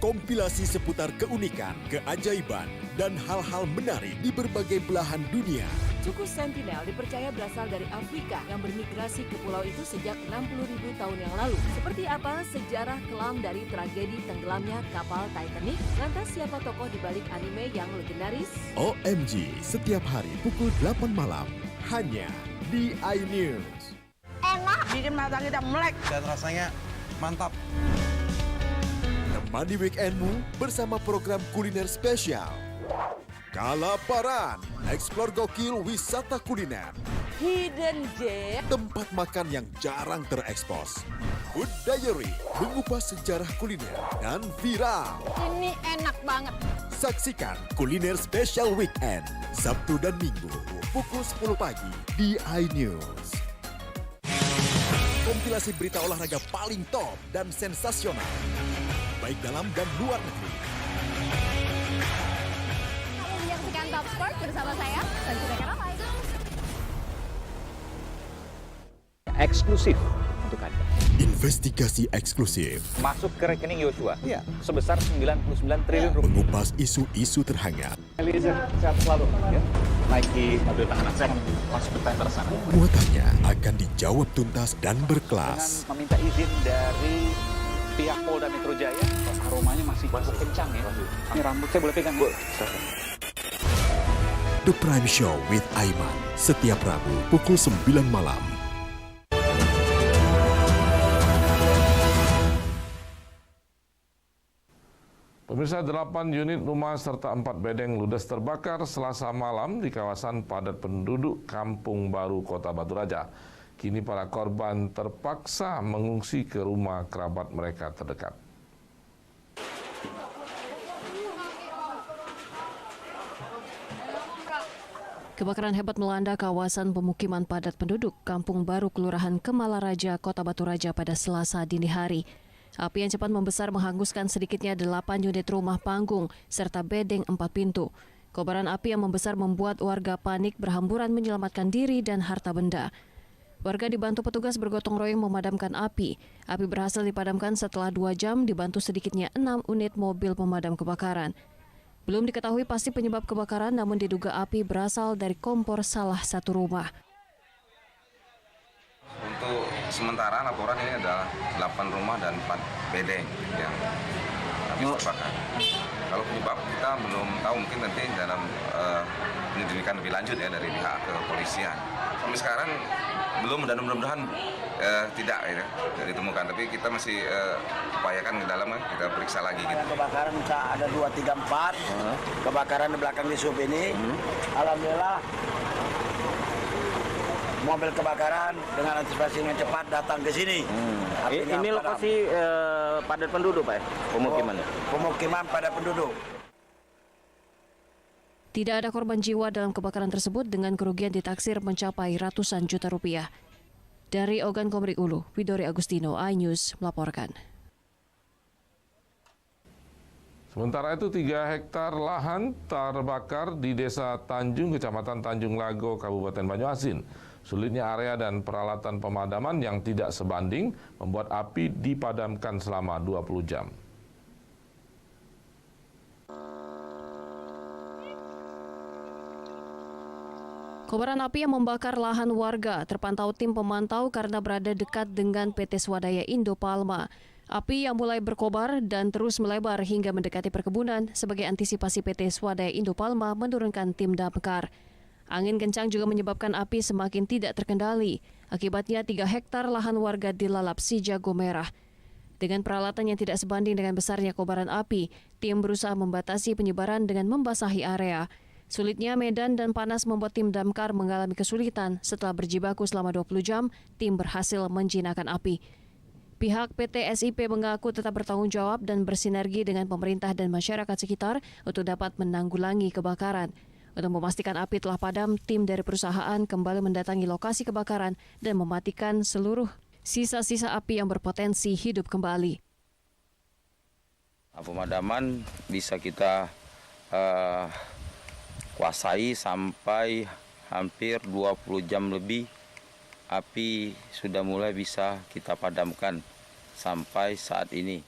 Kompilasi seputar keunikan, keajaiban, dan hal-hal menarik di berbagai belahan dunia. Suku Sentinel dipercaya berasal dari Afrika yang bermigrasi ke pulau itu sejak 60.000 tahun yang lalu. Seperti apa sejarah kelam dari tragedi tenggelamnya kapal Titanic? Lantas siapa tokoh di balik anime yang legendaris? OMG, setiap hari pukul 8 malam, hanya di iNews. Enak, bikin mata kita melek. Dan rasanya mantap. Temani weekendmu bersama program kuliner spesial. Kalaparan, eksplor gokil wisata kuliner. Hidden Gem. Tempat makan yang jarang terekspos. Food Diary, mengupas sejarah kuliner dan viral. Ini enak banget. Saksikan kuliner spesial weekend, Sabtu dan Minggu, pukul 10 pagi di iNews. Kompilasi berita olahraga paling top dan sensasional, baik dalam dan luar negeri. Menyaksikan Top Sport bersama saya, Sanjita Karamai. Eksklusif untuk Anda. Investigasi eksklusif. Masuk ke rekening Yosua. Iya. Sebesar 99 triliun rupiah. Mengupas isu-isu terhangat. Eliezer, sehat selalu. Ya. Naiki mobil tahanan saya masuk ke tender sana. Muatannya akan dijawab tuntas dan berkelas. Dengan meminta izin dari pihak Polda Metro Jaya. Aromanya masih kencang ya. Ini rambut saya boleh pegang? The Prime Show with Aiman, setiap Rabu pukul 9 malam. Pemirsa, 8 unit rumah serta 4 bedeng ludes terbakar Selasa malam di kawasan padat penduduk Kampung Baru, Kota Batu Raja. Kini para korban terpaksa mengungsi ke rumah kerabat mereka terdekat. Kebakaran hebat melanda kawasan pemukiman padat penduduk Kampung Baru, Kelurahan Kemala Raja, Kota Batu Raja pada Selasa dini hari. Api yang cepat membesar menghanguskan sedikitnya 8 unit rumah panggung serta bedeng 4 pintu. Kobaran api yang membesar membuat warga panik berhamburan menyelamatkan diri dan harta benda. Warga dibantu petugas bergotong royong memadamkan api. Api berhasil dipadamkan setelah 2 jam dibantu sedikitnya 6 unit mobil pemadam kebakaran. Belum diketahui pasti penyebab kebakaran, namun diduga api berasal dari kompor salah satu rumah. Untuk sementara laporan ini adalah 8 rumah dan 4 bedeng yang habis terbakar. Kalau penyebab kita belum tahu, mungkin nanti dalam penyelidikan lebih lanjut ya dari pihak kepolisian. Sampai sekarang belum, dan mudah-mudahan tidak ya, ditemukan. Tapi kita masih upayakan ke dalam, kita periksa lagi gitu. Kebakaran ada 2, 3, 4. Kebakaran di belakang di sub ini. Alhamdulillah mobil kebakaran dengan antisipasi yang cepat datang ke sini. Ini lokasi padat penduduk, Pak, pemukiman? Pemukiman padat penduduk. Tidak ada korban jiwa dalam kebakaran tersebut dengan kerugian ditaksir mencapai ratusan juta rupiah. Dari Ogan Komering Ulu, Widori Agustino, iNews melaporkan. Sementara itu 3 hektar lahan terbakar di Desa Tanjung, Kecamatan Tanjung Lago, Kabupaten Banyuasin. Sulitnya area dan peralatan pemadaman yang tidak sebanding membuat api dipadamkan selama 20 jam. Kobaran api yang membakar lahan warga terpantau tim pemantau karena berada dekat dengan PT Swadaya Indo Palma. Api yang mulai berkobar dan terus melebar hingga mendekati perkebunan sebagai antisipasi PT Swadaya Indo Palma menurunkan tim damkar. Angin kencang juga menyebabkan api semakin tidak terkendali. Akibatnya 3 hektar lahan warga dilalap si jago merah. Dengan peralatan yang tidak sebanding dengan besarnya kobaran api, tim berusaha membatasi penyebaran dengan membasahi area. Sulitnya medan dan panas membuat tim damkar mengalami kesulitan. Setelah berjibaku selama 20 jam, tim berhasil menjinakkan api. Pihak PT SIP mengaku tetap bertanggung jawab dan bersinergi dengan pemerintah dan masyarakat sekitar untuk dapat menanggulangi kebakaran. Untuk memastikan api telah padam, tim dari perusahaan kembali mendatangi lokasi kebakaran dan mematikan seluruh sisa-sisa api yang berpotensi hidup kembali. Pemadaman bisa kita kuasai sampai hampir 20 jam lebih. Api sudah mulai bisa kita padamkan sampai saat ini.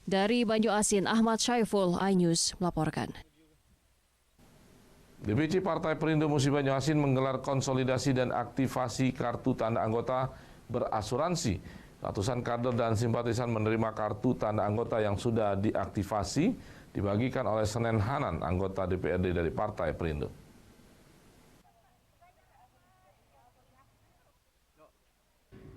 Dari Banyuasin, Ahmad Syaiful, iNews melaporkan. DPC Partai Perindo Musi Banyuasin menggelar konsolidasi dan aktivasi kartu tanda anggota berasuransi. Ratusan kader dan simpatisan menerima kartu tanda anggota yang sudah diaktifasi dibagikan oleh Senen Hanan, anggota DPRD dari Partai Perindo.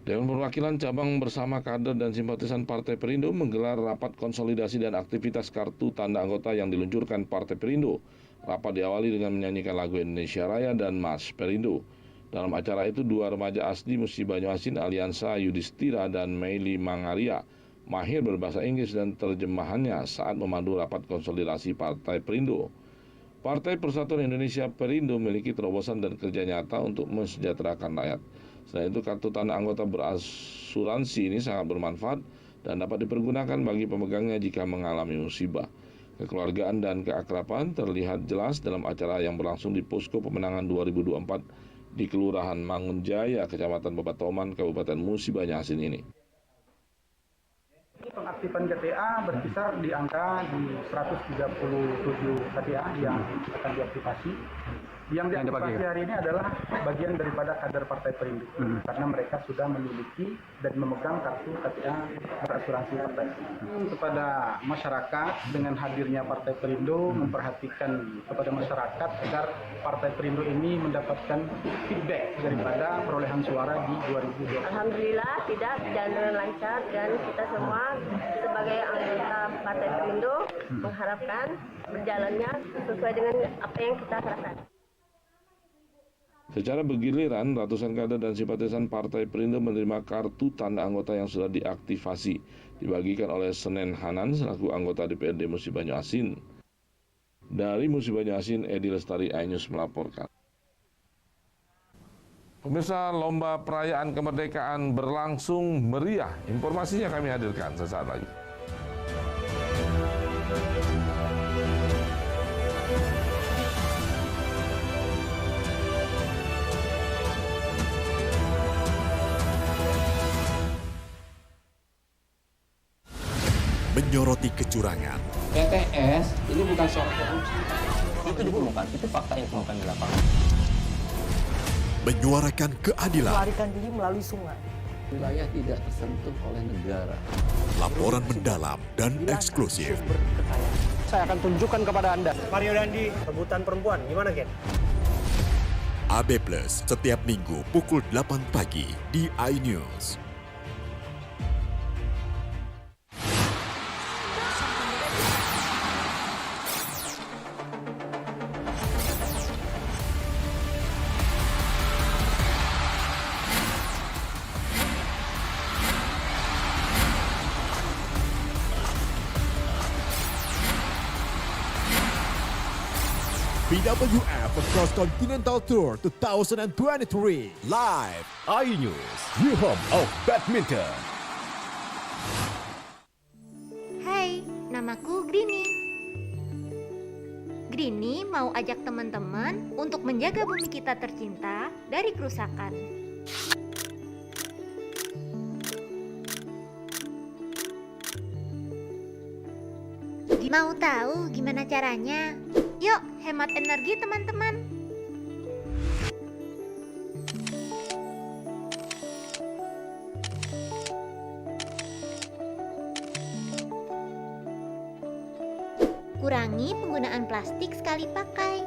Dewan Perwakilan Cabang bersama kader dan simpatisan Partai Perindo menggelar rapat konsolidasi dan aktivitas kartu tanda anggota yang diluncurkan Partai Perindo. Rapat diawali dengan menyanyikan lagu Indonesia Raya dan Mas Perindo. Dalam acara itu, 2 remaja asli Musi Banyuasin, Aliansa Yudhistira dan Meili Mangaria, mahir berbahasa Inggris dan terjemahannya saat memandu rapat konsolidasi Partai Perindo. Partai Persatuan Indonesia Perindo memiliki terobosan dan kerja nyata untuk mensejahterakan rakyat. Selain itu, kartu tanda anggota berasuransi ini sangat bermanfaat dan dapat dipergunakan bagi pemegangnya jika mengalami musibah. Kekeluargaan dan keakraban terlihat jelas dalam acara yang berlangsung di Posko Pemenangan 2024 di Kelurahan Mangunjaya, Kecamatan Babatoman, Kabupaten Musi Banyuasin ini. Pengaktifan KTA berkisar di angka di 137 KTA yang akan diaktifasi. Yang diaktifasi hari ini adalah bagian daripada kader Partai Perindo, karena mereka sudah memiliki dan memegang kartu KTA berasuransi partai. Kepada masyarakat, dengan hadirnya Partai Perindo, memperhatikan kepada masyarakat agar Partai Perindo ini mendapatkan feedback daripada perolehan suara di 2020. Alhamdulillah tidak berjalan dengan lancar dan kita semua sebagai anggota Partai Perindo mengharapkan berjalannya sesuai dengan apa yang kita harapkan. Secara bergiliran, ratusan kader dan simpatisan Partai Perindo menerima kartu tanda anggota yang sudah diaktifasi, dibagikan oleh Senen Hanan selaku anggota DPRD Musi Banyuasin. Dari Musi Banyuasin, Edi Lestari, iNews melaporkan. Pemirsa, lomba perayaan kemerdekaan berlangsung meriah. Informasinya kami hadirkan sesaat lagi. Menyoroti kecurangan. PTS ini bukan soal korupsi. Itu ditemukan, itu fakta yang ditemukan di lapangan. Menyuarakan keadilan. Melarikan diri melalui sungai. Wilayah tidak tersentuh oleh negara. Laporan mendalam dan eksklusif. Saya akan tunjukkan kepada Anda. Mario Dandi, rebutan perempuan. Gimana, Ken? AB Plus setiap Minggu pukul 8 pagi di iNews. BWF Cross Continental Tour 2023 live iNews, your home of badminton. Hai, namaku Grini. Grini mau ajak teman-teman untuk menjaga bumi kita tercinta dari kerusakan. Mau tahu gimana caranya? Yuk, hemat energi teman-teman. Kurangi penggunaan plastik sekali pakai.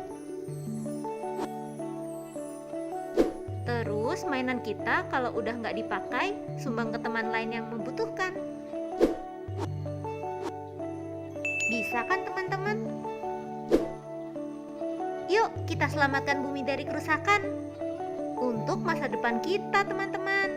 Terus mainan kita kalau udah nggak dipakai, sumbang ke teman lain yang membutuhkan. Bisa kan teman-teman? Yuk kita selamatkan bumi dari kerusakan untuk masa depan kita teman-teman.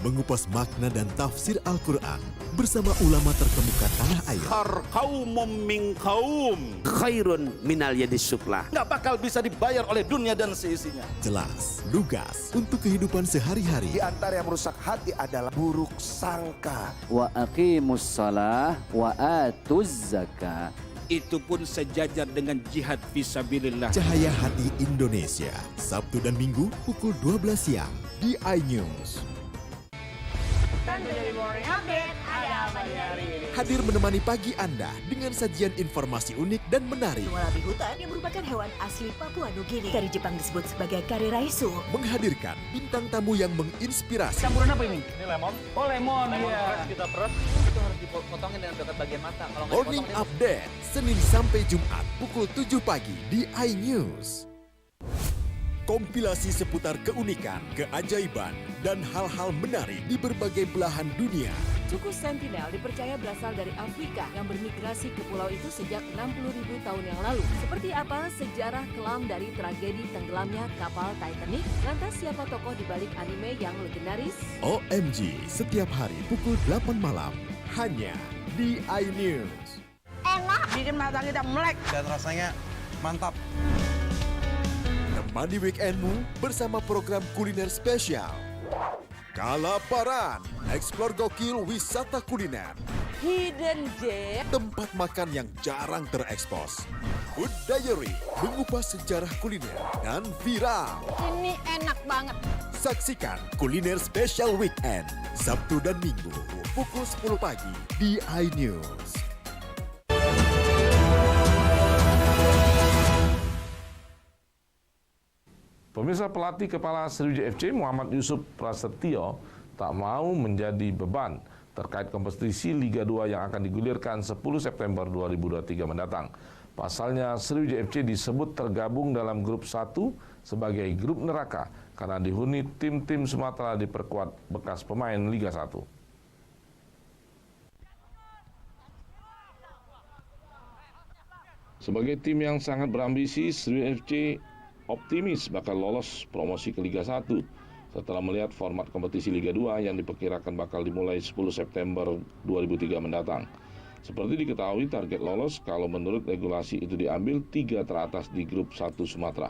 Mengupas makna dan tafsir Al-Quran bersama ulama terkemuka tanah air. Kaumum min kaum khairun minal yadis sufla. Nggak bakal bisa dibayar oleh dunia dan seisinya. Jelas, lugas untuk kehidupan sehari-hari. Di antara yang merusak hati adalah buruk sangka. Wa aqimus shalah wa atuz zakah. Itu pun sejajar dengan jihad fisabilillah. Cahaya Hati Indonesia, Sabtu dan Minggu pukul 12 siang di iNews. Hadir menemani pagi Anda dengan sajian informasi unik dan menarik. Wallaby hutan yang merupakan hewan asli Papua Nugini. Dari Jepang disebut sebagai kare raisu. Menghadirkan bintang tamu yang menginspirasi. Campuran apa ini? Ini lemon. Oh lemon, iya. Kita peres, itu harus dipotongin dengan dekat bagian mata. Kalau nggak Morning Update, Senin sampai Jumat pukul 7 pagi di iNews. Kompilasi seputar keunikan, keajaiban, dan hal-hal menarik di berbagai belahan dunia. Suku Sentinel dipercaya berasal dari Afrika yang bermigrasi ke pulau itu sejak 60.000 tahun yang lalu. Seperti apa sejarah kelam dari tragedi tenggelamnya kapal Titanic? Lantas siapa tokoh di balik anime yang legendaris? OMG, setiap hari pukul 8 malam, hanya di iNews. Enak, bikin mata kita melek. Dan rasanya mantap. Temani weekendmu bersama program kuliner spesial. Kalaparan, eksplor gokil wisata kuliner. Hidden Gem. Tempat makan yang jarang terekspos. Food Diary, mengupas sejarah kuliner dan viral. Ini enak banget. Saksikan kuliner spesial weekend, Sabtu dan Minggu, pukul 10 pagi di iNews. Pemirsa, pelatih kepala Sriwijaya FC Muhammad Yusuf Prasetyo tak mau menjadi beban terkait kompetisi Liga 2 yang akan digulirkan 10 September 2023 mendatang. Pasalnya Sriwijaya FC disebut tergabung dalam grup 1 sebagai grup neraka karena dihuni tim-tim Sumatera diperkuat bekas pemain Liga 1. Sebagai tim yang sangat berambisi, Sriwijaya FC optimis bakal lolos promosi ke Liga 1 setelah melihat format kompetisi Liga 2 yang diperkirakan bakal dimulai 10 September 2003 mendatang. Seperti diketahui, target lolos kalau menurut regulasi itu diambil 3 teratas di grup 1 Sumatera.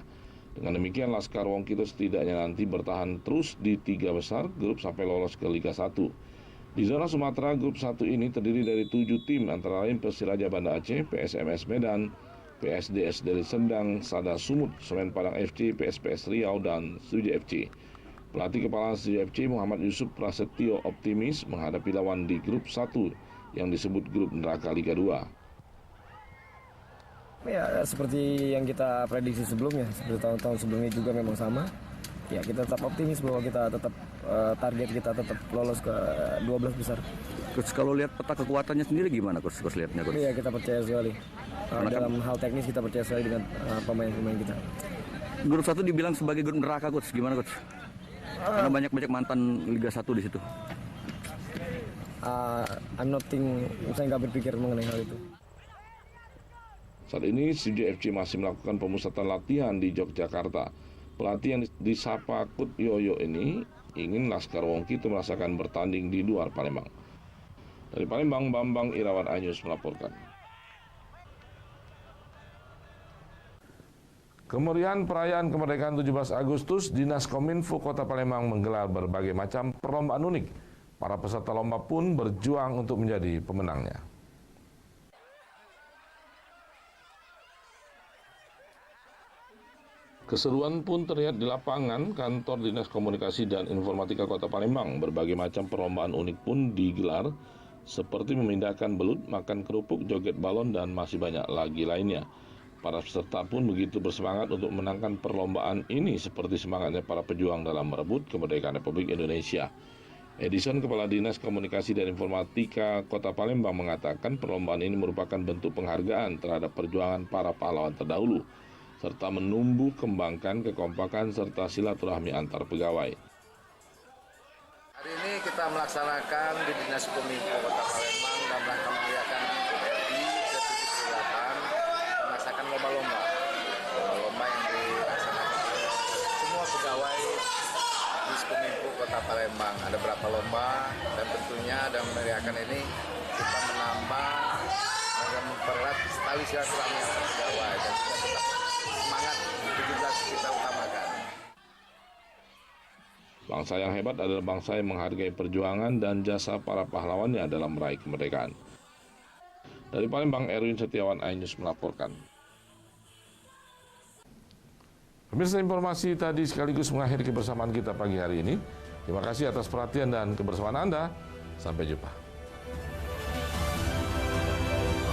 Dengan demikian, Laskar Wongkito setidaknya nanti bertahan terus di 3 besar grup sampai lolos ke Liga 1. Di zona Sumatera, grup 1 ini terdiri dari 7 tim antara lain Persiraja Banda Aceh, PSMS Medan, PSDS Deli Serdang, Sada Sumut, Semen Padang FC, PSPS Riau, dan Sriwijaya FC. Pelatih kepala Sriwijaya FC Muhammad Yusuf Prasetyo optimis menghadapi lawan di grup 1 yang disebut grup neraka Liga 2. Ya, seperti yang kita prediksi sebelumnya, seperti tahun-tahun sebelumnya juga memang sama. Ya, kita tetap optimis bahwa kita tetap target kita tetap lolos ke 12 besar. Coach, kalau lihat peta kekuatannya sendiri gimana Coach lihatnya Coach? Iya, kita percaya sekali. Dalam hal teknis kita percaya sekali dengan pemain-pemain kita. Grup 1 dibilang sebagai grup neraka Coach, gimana Coach? Karena banyak mantan Liga 1 di situ. Saya nggak berpikir mengenai hal itu. Saat ini Sriwijaya FC masih melakukan pemusatan latihan di Yogyakarta. Pelatih yang disapa Kut Yoyo ini ingin Laskar Wongkito merasakan bertanding di luar Palembang. Dari Palembang, Bambang Irawan iNews melaporkan. Kemeriahan perayaan kemerdekaan 17 Agustus, Dinas Kominfo Kota Palembang menggelar berbagai macam perlombaan unik. Para peserta lomba pun berjuang untuk menjadi pemenangnya. Keseruan pun terlihat di lapangan kantor Dinas Komunikasi dan Informatika Kota Palembang. Berbagai macam perlombaan unik pun digelar, seperti memindahkan belut, makan kerupuk, joget balon, dan masih banyak lagi lainnya. Para peserta pun begitu bersemangat untuk menangkan perlombaan ini, seperti semangatnya para pejuang dalam merebut kemerdekaan Republik Indonesia. Edison, Kepala Dinas Komunikasi dan Informatika Kota Palembang, mengatakan perlombaan ini merupakan bentuk penghargaan terhadap perjuangan para pahlawan terdahulu, serta menumbuh kembangkan kekompakan serta silaturahmi antar pegawai. Hari ini kita melaksanakan di Dinas Kominfo Kota Palembang dalam rangka merayakan RI ke-78 melaksanakan lomba-lomba yang dilaksanakan oleh semua pegawai Dinas Kominfo Kota Palembang. Ada berapa lomba dan tentunya dalam merayakan ini kita menambah dan mempererat tali silaturahmi antar pegawai dan kita tetap semangat 17 kita utamakan. Bangsa yang hebat adalah bangsa yang menghargai perjuangan dan jasa para pahlawannya dalam meraih kemerdekaan. Dari Palembang, Erwin Setiawan, iNews melaporkan. Pemirsa, informasi tadi sekaligus mengakhiri kebersamaan kita pagi hari ini. Terima kasih atas perhatian dan kebersamaan Anda. Sampai jumpa.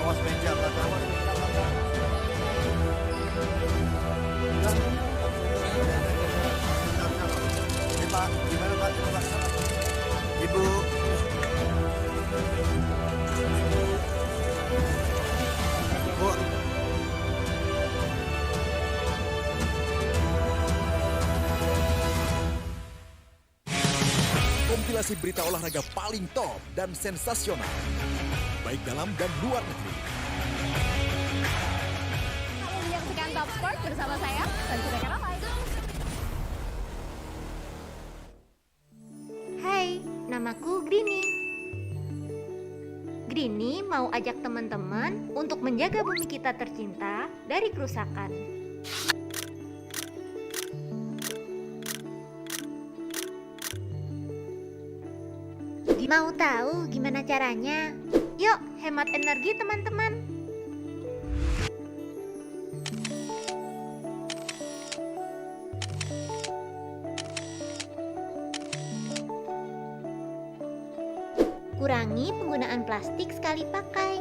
Awas meja belakang. Pak, gimana Pak? Ibu. Bu. Kompilasi berita olahraga paling top dan sensasional, baik dalam dan luar negeri. Menyaksikan Top Sport bersama saya, Sanjira Karawai. Hai, namaku Grini. Grini mau ajak teman-teman untuk menjaga bumi kita tercinta dari kerusakan. Mau tahu gimana caranya? Yuk, hemat energi teman-teman. Kurangi penggunaan plastik sekali pakai.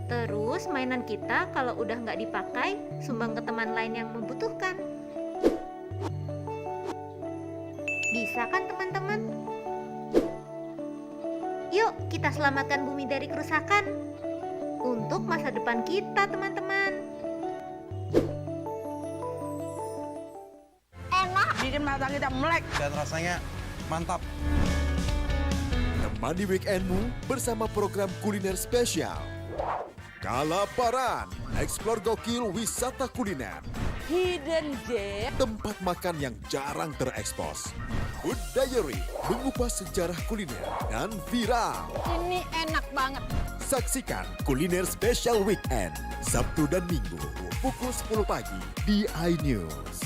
Terus mainan kita kalau udah nggak dipakai, sumbang ke teman lain yang membutuhkan. Bisa kan teman-teman? Yuk kita selamatkan bumi dari kerusakan. Untuk masa depan kita teman-teman. Enak, bikin mata kita melek. Dan rasanya mantap. Temani weekendmu bersama program kuliner spesial. Kalaparan, eksplor gokil wisata kuliner. Hidden Gem, tempat makan yang jarang terekspos. Food Diary, mengupas sejarah kuliner dan viral. ini enak banget. Saksikan kuliner spesial weekend, Sabtu dan Minggu, pukul 10 pagi di iNews.